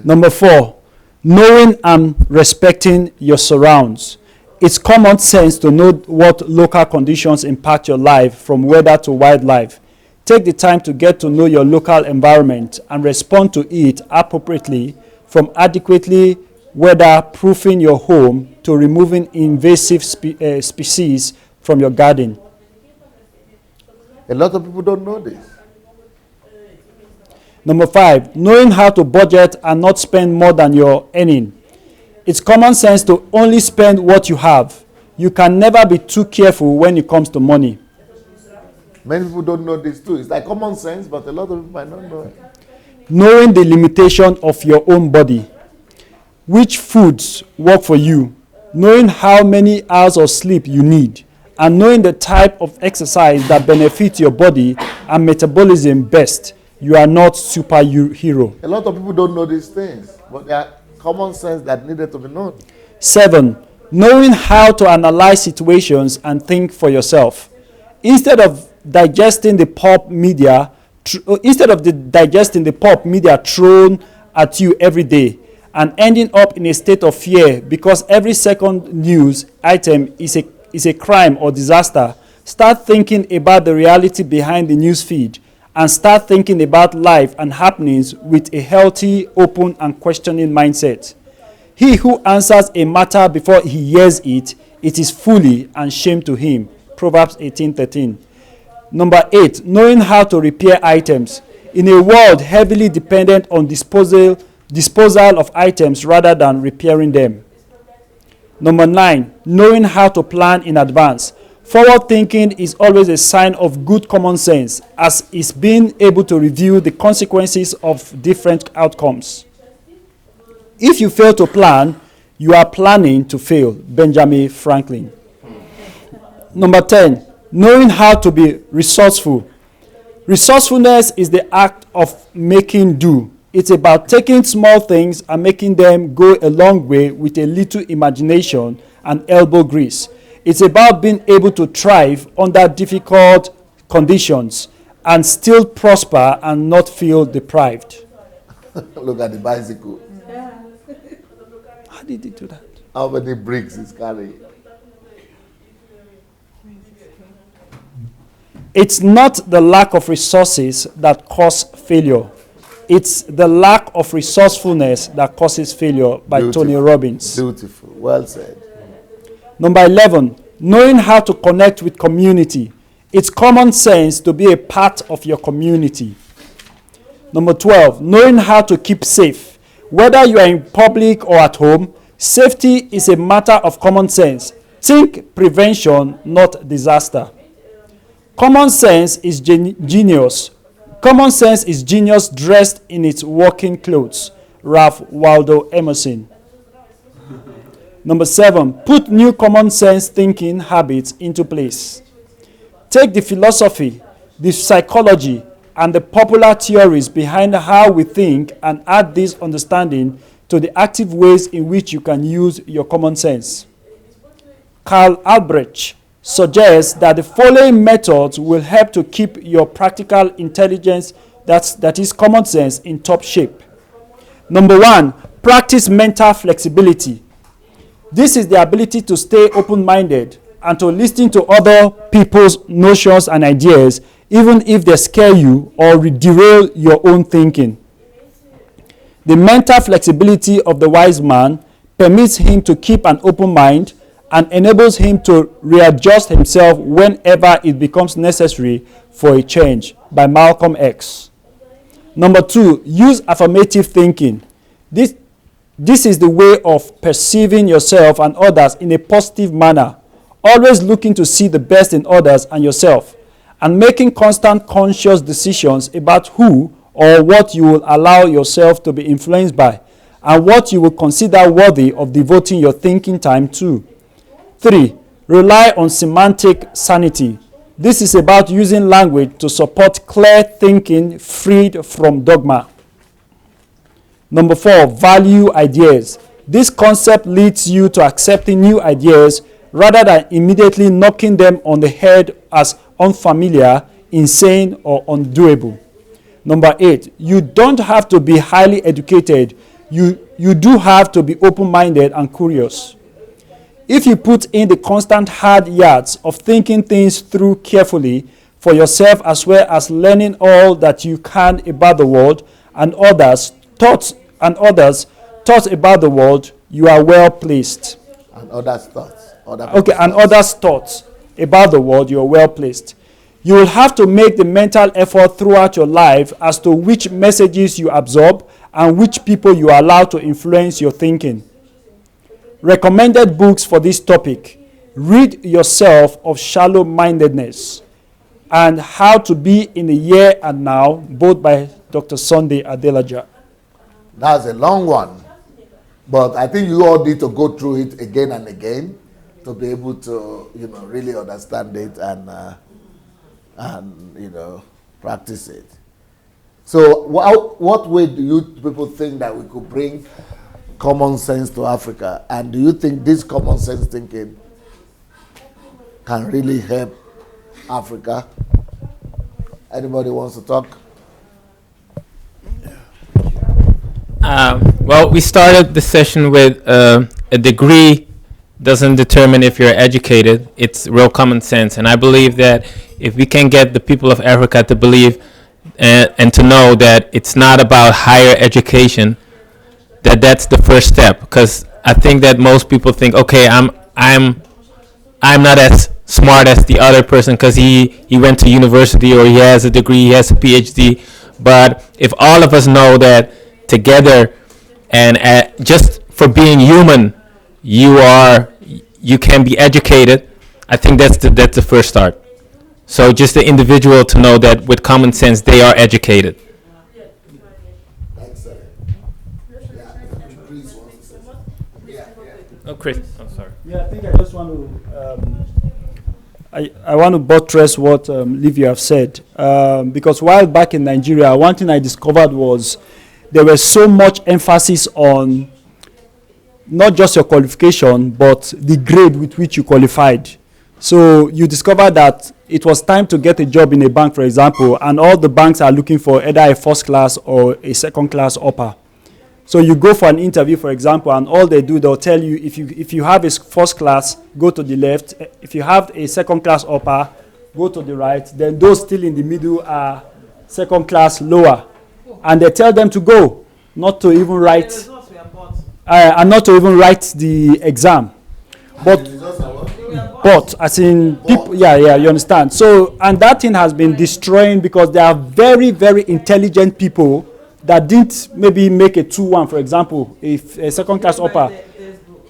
Number 4, knowing and respecting your surrounds. It's common sense to know what local conditions impact your life, from weather to wildlife. Take the time to get to know your local environment and respond to it appropriately, from adequately weather-proofing your home to removing invasive species from your garden. A lot of people don't know this. Number 5, knowing how to budget and not spend more than you're earning. It's common sense to only spend what you have. You can never be too careful when it comes to money. Many people don't know this too. It's like common sense, but a lot of people might not know it. Knowing the limitation of your own body. Which foods work for you. Knowing how many hours of sleep you need. And knowing the type of exercise that benefits your body and metabolism best. You are not superhero. A lot of people don't know these things, but they are common sense that needed to be known. 7, knowing how to analyze situations and think for yourself. Instead of digesting the pulp media thrown at you every day and ending up in a state of fear because every second news item is is a crime or disaster, start thinking about the reality behind the news feed and start thinking about life and happenings with a healthy, open, and questioning mindset. He who answers a matter before he hears it, it is folly and shame to him. Proverbs 18:13. Number 8, knowing how to repair items. In a world heavily dependent on disposal of items rather than repairing them. Number 9, knowing how to plan in advance. Forward thinking is always a sign of good common sense, as is being able to review the consequences of different outcomes. If you fail to plan, you are planning to fail. Benjamin Franklin. Number 10, knowing how to be resourceful. Resourcefulness is the act of making do. It's about taking small things and making them go a long way with a little imagination and elbow grease. It's about being able to thrive under difficult conditions and still prosper and not feel deprived. Look at the bicycle. How did he do that? How many bricks is carrying? It's not the lack of resources that cause failure. It's the lack of resourcefulness that causes failure, by Beautiful. Tony Robbins. Beautiful. Well said. Number 11, knowing how to connect with community. It's common sense to be a part of your community. Number 12, knowing how to keep safe. Whether you are in public or at home, safety is a matter of common sense. Think prevention, not disaster. Common sense is genius. Common sense is genius dressed in its working clothes. Ralph Waldo Emerson. Number 7, put new common sense thinking habits into place. Take the philosophy, the psychology, and the popular theories behind how we think and add this understanding to the active ways in which you can use your common sense. Karl Albrecht suggests that the following methods will help to keep your practical intelligence, that is common sense, in top shape. Number 1, practice mental flexibility. This is the ability to stay open-minded and to listen to other people's notions and ideas, even if they scare you or derail your own thinking. The mental flexibility of the wise man permits him to keep an open mind and enables him to readjust himself whenever it becomes necessary for a change, by Malcolm X. Number 2, use affirmative thinking. This is the way of perceiving yourself and others in a positive manner, always looking to see the best in others and yourself, and making constant conscious decisions about who or what you will allow yourself to be influenced by, and what you will consider worthy of devoting your thinking time to. 3, rely on semantic sanity. This is about using language to support clear thinking freed from dogma. Number 4, value ideas. This concept leads you to accepting new ideas rather than immediately knocking them on the head as unfamiliar, insane, or undoable. Number 8, you don't have to be highly educated. You do have to be open-minded and curious. If you put in the constant hard yards of thinking things through carefully for yourself, as well as learning all that you can about the world and others' thoughts about the world, you are well placed. And others' thoughts. Others' thoughts about the world, you are well placed. You will have to make the mental effort throughout your life as to which messages you absorb and which people you allow to influence your thinking. Recommended books for this topic: Rid Yourself of Shallow-Mindedness and How to Be in the Here and Now, both by Dr. Sunday Adelaja. That's a long one, but I think you all need to go through it again and again to be able to, really understand it and practice it. So, what way do you people think that we could bring common sense to Africa? And do you think this common sense thinking can really help Africa? Anybody wants to talk? Well, we started the session with a degree doesn't determine if you're educated. It's real common sense. And I believe that if we can get the people of Africa to believe and to know that it's not about higher education, that's the first step. Because I think that most people think, okay, I'm not as smart as the other person because he went to university or he has a degree, he has a PhD. But if all of us know that together and just for being human, you can be educated, I think that's the first start. So just the individual to know that with common sense they are educated. Oh, Chris, I'm sorry. Yeah, I think I just want to I want to buttress what Livia have said, because while back in Nigeria, one thing I discovered was there was so much emphasis on not just your qualification, but the grade with which you qualified. So you discover that it was time to get a job in a bank, for example, and all the banks are looking for either a first class or a second class upper. So you go for an interview, for example, and all they do, they'll tell you if you have a first class, go to the left. If you have a second class upper, go to the right. Then those still in the middle are second class lower. And they tell them to go, not to even write, and not to even write the exam. But as in people, yeah, you understand. So, and that thing has been destroying because there are very, very intelligent people that didn't maybe make a 2-1, for example, if a second class upper.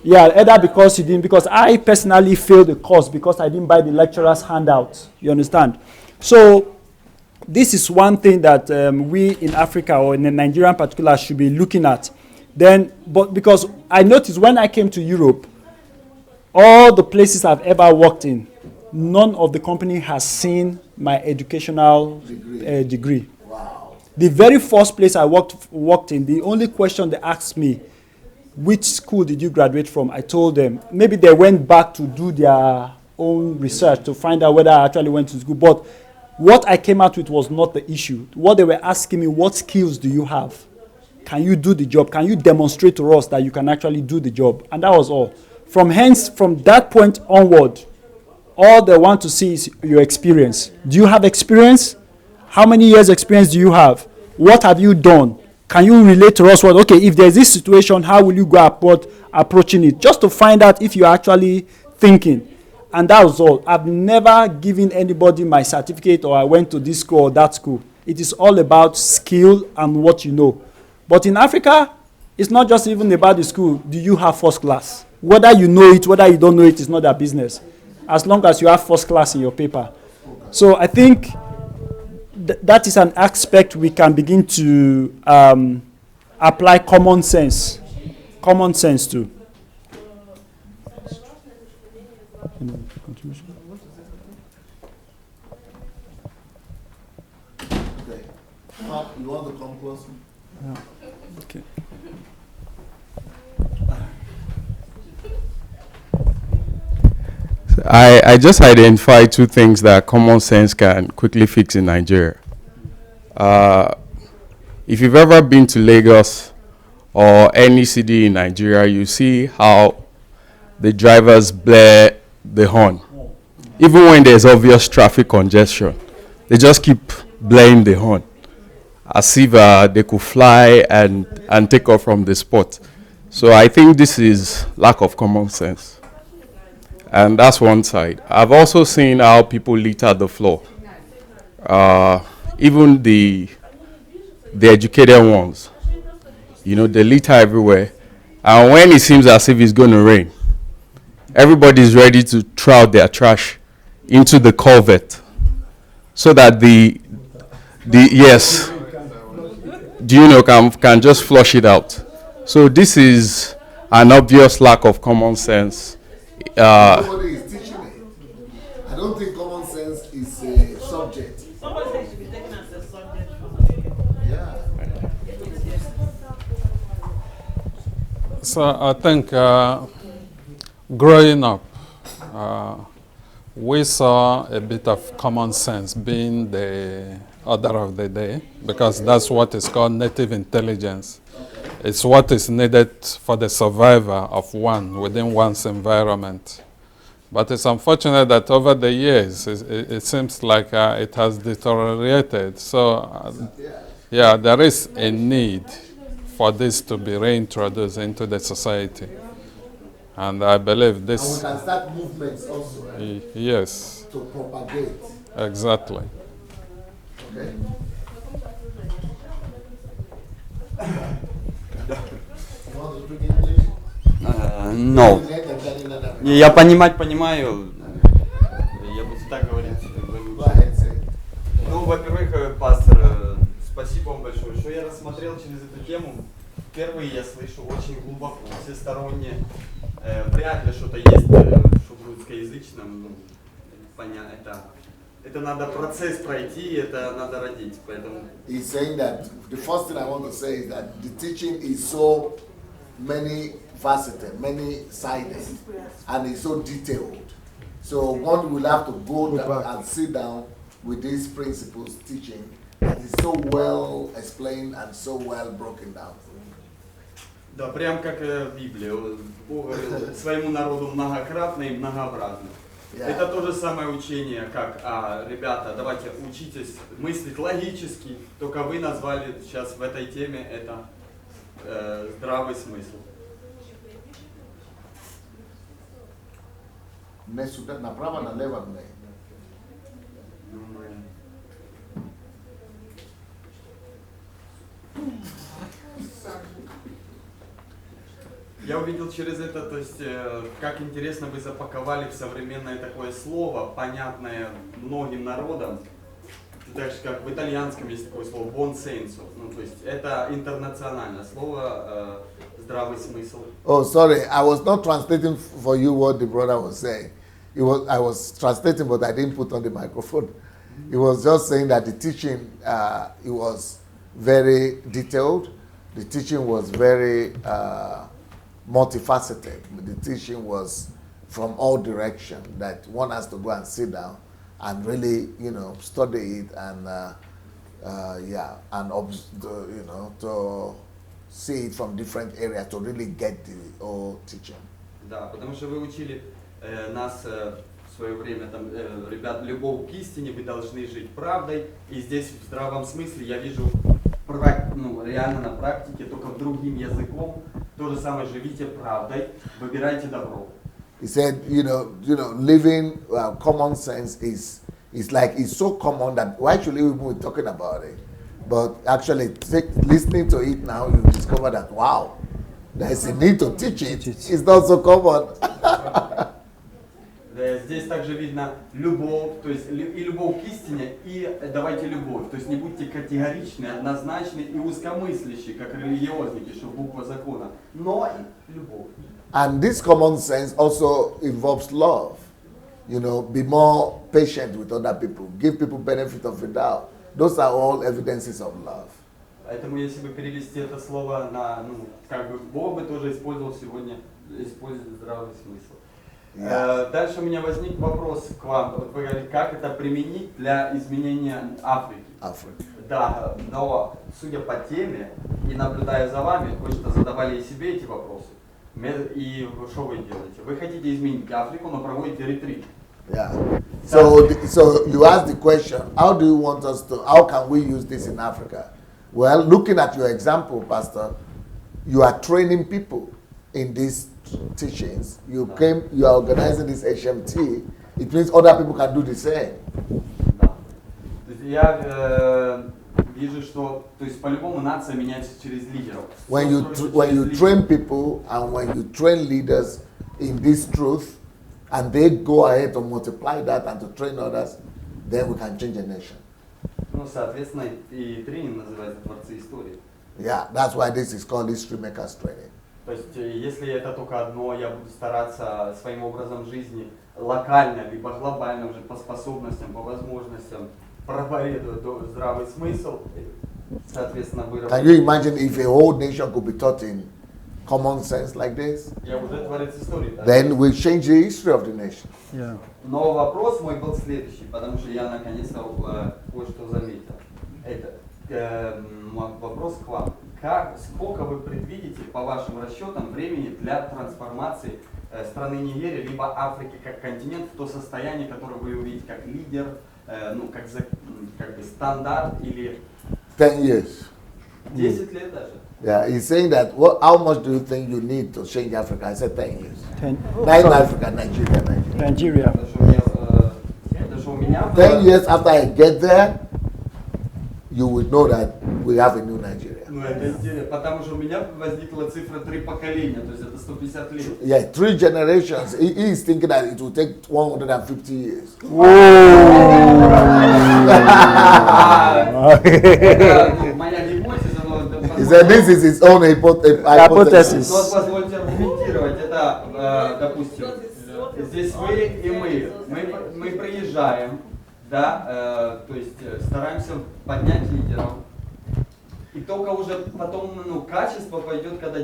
Yeah, either because you didn't, because I personally failed the course because I didn't buy the lecturer's handout. You understand? So this is one thing that we in Africa or in Nigeria in particular should be looking at. Then, but because I noticed when I came to Europe, all the places I've ever worked in, none of the company has seen my educational degree. The very first place I worked in, the only question they asked me, which school did you graduate from? I told them. Maybe they went back to do their own research to find out whether I actually went to school. But what I came out with was not the issue. What they were asking me, what skills do you have? Can you do the job? Can you demonstrate to us that you can actually do the job? And that was all. From that point onward, all they want to see is your experience. Do you have experience? How many years experience do you have? What have you done? Can you relate to us? Okay, if there's this situation, how will you go about approaching it? Just to find out if you're actually thinking. And that was all. I've never given anybody my certificate or I went to this school or that school. It is all about skill and what you know. But in Africa, it's not just even about the school. Do you have first class? Whether you know it, whether you don't know it, is not their business. As long as you have first class in your paper. So I think that is an aspect we can begin to apply common sense to. Okay. You want to come closer? Yeah. Okay. I just identified two things that common sense can quickly fix in Nigeria. If you've ever been to Lagos or any city in Nigeria, you see how the drivers blare the horn. Even when there's obvious traffic congestion, they just keep blaring the horn as if they could fly and take off from the spot. So I think this is lack of common sense. And that's one side. I've also seen how people litter the floor. Even the educated ones, they litter everywhere. And when it seems as if it's going to rain, everybody's ready to throw out their trash into the culvert so that the can just flush it out. So this is an obvious lack of common sense. Nobody is teaching it. I don't think common sense is a subject. Somebody said it should be taken as a subject. Yeah. So I think growing up, we saw a bit of common sense being the order of the day because that's what is called native intelligence. It's what is needed for the survival of one within one's environment. But it's unfortunate that over the years, it seems like it has deteriorated. So, yeah, there is a need for this to be reintroduced into the society. And I believe this... And we can start movements also, right? Yes. To propagate. Exactly. Okay. You want to speak English? No. Я понимаю. Я буду так говорить. Ну, во-первых, пастор, спасибо вам большое, что я рассмотрел через эту тему. Впервые я слышу очень глубоко, всесторонне. Вряд ли что-то есть, что в русскоязычном, ну, понятно, это надо процесс пройти, это надо родить, поэтому... He's saying that the first thing I want to say is that the teaching is so many faceted, many-sided, and it's so detailed. So one will have to go down and sit down with these principles teaching that is so well explained and so well broken down. Да, прям как в Библии. Бог говорил своему народу многократно и многообразно. Это то же самое учение, как, ребята, давайте учитесь мыслить логически, только вы назвали сейчас в этой теме это здравый смысл. Не сюда, направо, налево, не. Я увидел через это, то есть, как интересно вы запаковали в современное такое слово, понятное многим народам, так же как в итальянском есть такое слово buon senso, ну то есть это интернациональное слово, здравый смысл. Oh, sorry, I was not translating for you what the brother was saying. I was translating, but I didn't put on the microphone. He was just saying that the teaching, it was very detailed. The teaching was very multifaceted. The teaching was from all directions, that one has to go and sit down and really, study it and, to see it from different areas to really get the whole teaching. Да, потому что вы учили нас в свое время, там, ребят, любовь к истине, вы должны жить правдой, и здесь в здравом смысле я вижу реально на практике, только другим языком, то же самое, живите правдой, выбирайте добро. He said, living common sense is so common that why should we be talking about it? But actually, listening to it now, you discover that, wow, there's a need to teach it. It's not so common. Здесь также видно любовь, то есть и любовь к истине, и давайте любовь. То есть не будьте категоричны, однозначны и узкомыслящие, как религиозники, что буква закона, но и любовь. And this common sense also involves love. Be more patient with other people. Give people benefit of the doubt. Those are all evidences of love. Поэтому если бы перевести это слово на, Бог бы тоже использовал сегодня, использует здравый смысл. Дальше у меня возник вопрос к вам. Вот вы говорили, как это применить для изменения Африки? Да, но судя по теме и наблюдая за вами, вы что задавали и себе эти вопросы. И что вы делаете? Вы хотите изменить Африку, но проводите ретрит. Yeah. So you ask the question, how can we use this in Africa? Well, looking at your example, Pastor, you are training people in these teachings. You are organizing this HMT. It means other people can do the same. Я вижу, что, то есть по-любому нация меняется через лидеров. When you train people and when you train leaders in this truth, and they go ahead to multiply that and to train others, then we can change a nation. Ну, соответственно, и тренинг называется «Творцы истории». Yeah, that's why this is called History Makers Training. То есть, если это только одно, я буду стараться своим образом жизни локально, либо глобально уже по способностям, по возможностям проповедовать здравый смысл, соответственно, выработать. Can you imagine if a whole nation could be taught in common sense like this? Я уже творец истории. Then we change the history of the nation. Yeah. Но вопрос мой был следующий, потому что я наконец-то кое-что заметил. Вопрос к вам. сколько вы предвидите, по вашим расчетам, времени для трансформации страны Нигерия, либо Африки как континент в то состояние, которое вы увидите как лидер, ну, как бы стандарт или... 10 years. 10 лет даже. Yeah, he's saying that, how much do you think you need to change Africa? I said 10 years. 10. Not Africa, Nigeria. Nigeria. 10 years after I get there, you will know that we have a new Nigeria. Ну, это интересно, потому что у меня возникла цифра 3 поколения, то есть это 150 лет. Yeah, 3 generations. He is thinking that it will take 150 years. Whoa! He said this is his own hypothesis. Вот позвольте аргументировать. Это, допустим, здесь вы и мы приезжаем, да, то есть стараемся поднять лидеров. И только уже потом, ну, качество пойдет, когда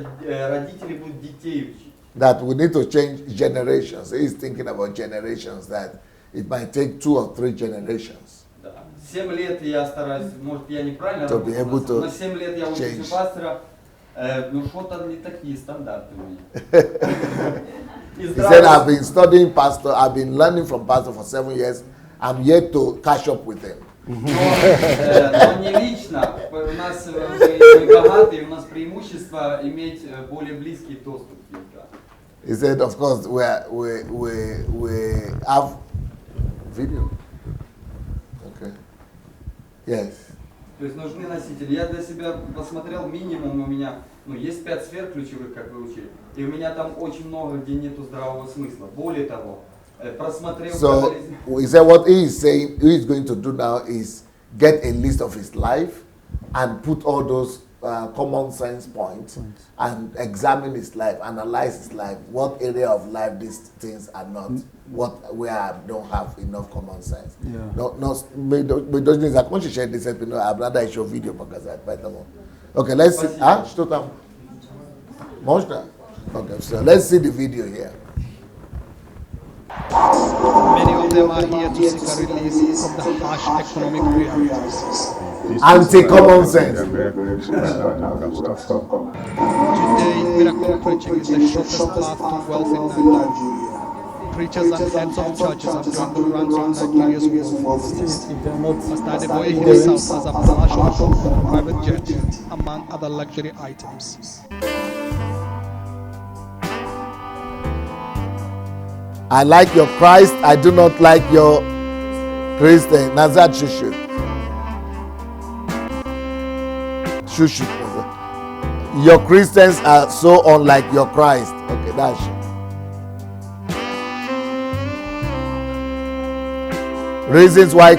родители будут детей учить. That we need to change generations. He's thinking about generations, that it might take 2 or 3 generations. Да. 7 лет я стараюсь, может, я неправильно To be able to но 7 лет я учусь у пастора, ну что-то не такие стандарты у меня. He said, I've been studying pastor, I've been learning from pastor for 7 years, I'm yet to catch up with him. Но не лично, у нас мы богатые, у нас преимущество иметь более близкий доступ к ним. He said, of course, we have video. Okay. Yes. То есть нужны носители. Я для себя посмотрел минимум, у меня, ну, есть 5 сфер ключевых, как вы учили, и у меня там очень много, где нету здравого смысла. Более того, просмотрел... So, he said what he is saying, he is going to do now is get a list of his life and put all those common sense points and examine his life, analyze his life, what area of life these things are not, where I don't have enough common sense. Yeah. Me don't need that. Once you share this, I'd rather show video because I better one. Okay, let's see. Что там? Можно? Okay, so let's see the video here. Many of them are here to seek a release from the harsh economic realities. Anti-common sense. Today, miracle preaching is the shortest path to wealth in Nigeria. Preachers and heads of churches have joined the ranks of Nigeria's worldviews. Pastor Adelaja himself has a partial private jet, among other luxury items. I like your Christ, I do not like your Christian. Nazad Shushu. Shushu. Your Christians are so unlike your Christ. Okay, that's it. Reasons why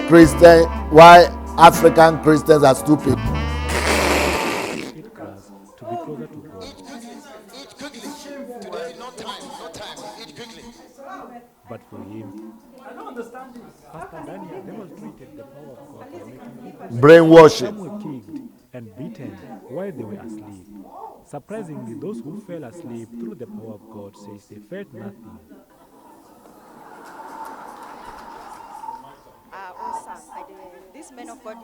African Christians are stupid. But for him, I don't understand this. Pastor Daniel demonstrated the power of God by making people brainwashing. Some were kicked and beaten while they were asleep. Surprisingly, those who fell asleep through the power of God says they felt nothing. This man of God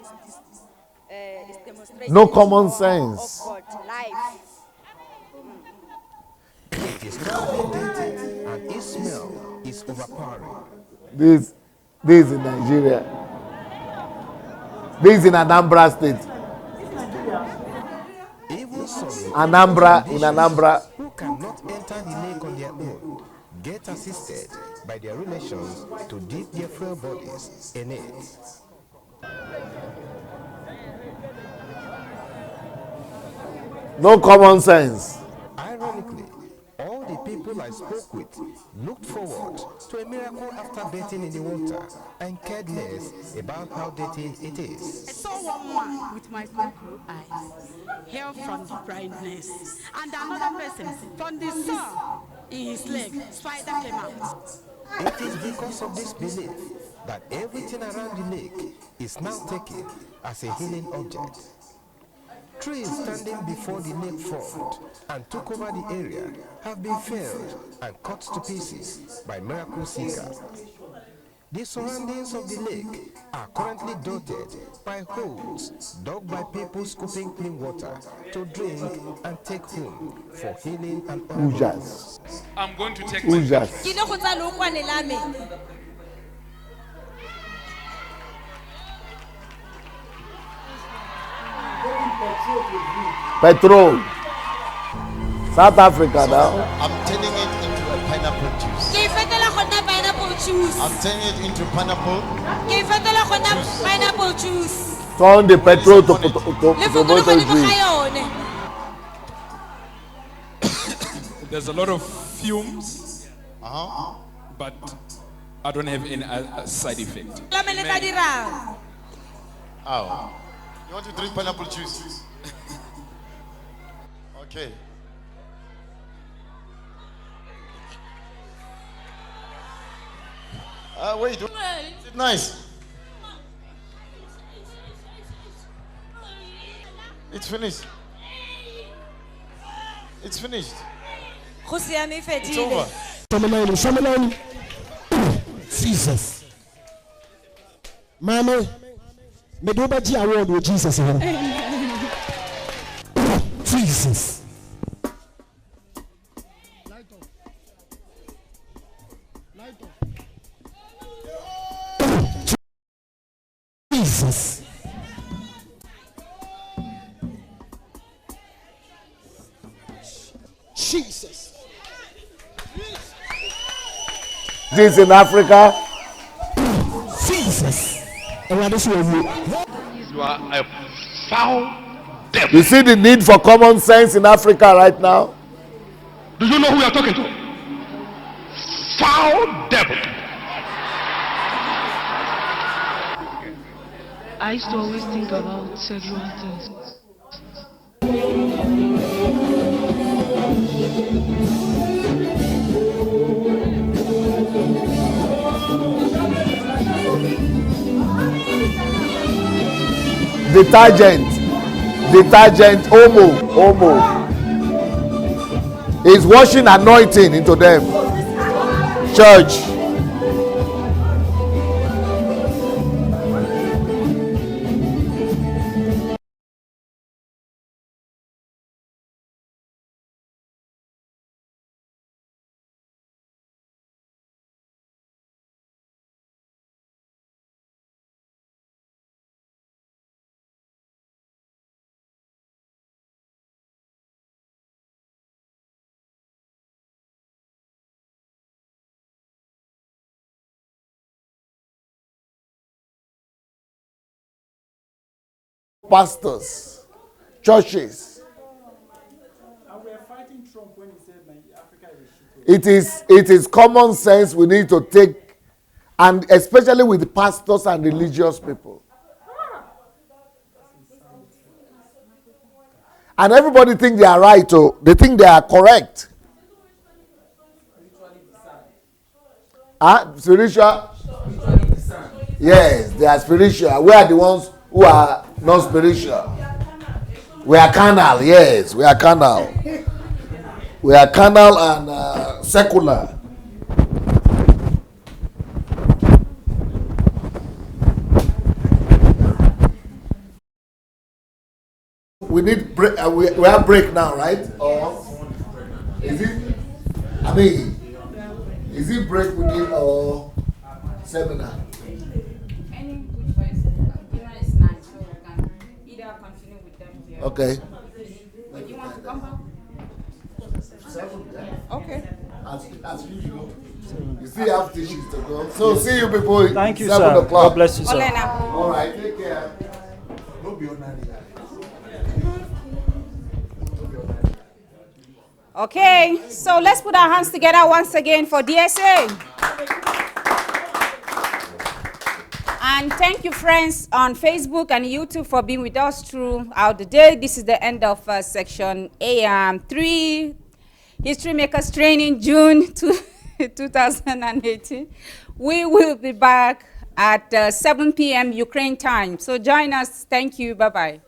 is demonstrating No common sense. of God, life. It is intimidating and its smell is overpowering. This is in Nigeria. This is in Anambra State. Anambra. Who cannot enter the lake on their own get assisted by their relations to dip their frail bodies in it. No common sense. Ironically, all the people I spoke with looked forward to a miracle after bathing in the water and cared less about how dirty it is. I saw one man with my blue eyes, hair from the brightness, and another person from the sun in his leg. Spider came out. It is because of this belief that everything around the lake is now taken as a healing object. Trees standing before the lake formed and took over the area have been felled and cut to pieces by miracle seekers. The surroundings of the lake are currently dotted by holes dug by people scooping clean water to drink and take home for healing and other purposes. I'm going to take my Petrol. South Africa now. I'm turning it into a pineapple juice. I'm turning it into pineapple juice. Turn the petrol to tomato juice. There's a lot of fumes, but I don't have any side effect. Oh. You want to drink pineapple juice? Okay. Wait. Is it nice? It's finished. It's finished. It's over. Jesus. Mama, me do ba ji award with Jesus. Jesus. Jesus. Jesus. This in Africa. Jesus. You are a foul devil. You see the need for common sense in Africa right now? Do you know who you are talking to? Foul devil. I used to always think about sexual things. Detergent, Omo. Is washing anointing into them. Church. Pastors, churches. And we are fighting Trump when he said Africa is a shit. It is common sense we need to take, and especially with pastors and religious people. And everybody think they are right, or they think they are correct. Spiritual? Yes, they are spiritual. We are the ones who are not spiritual. We are carnal, yes, we are carnal. We are carnal and secular. We need break. We have break now, right? Or is it? I mean, is it break we need or seminar? Any good person, dinner is nice, so we can either continue with them here. Okay. Do you want to come back? Okay. As usual. You still have teachings to go. So see you people. Thank you, 7 sir. o'clock. God bless you, sir. All right. Take care. Okay, so let's put our hands together once again for DSA. And thank you, friends, on Facebook and YouTube for being with us throughout the day. This is the end of section AM3, History Makers Training, June 2018. We will be back at 7 p.m. Ukraine time. So join us. Thank you. Bye-bye.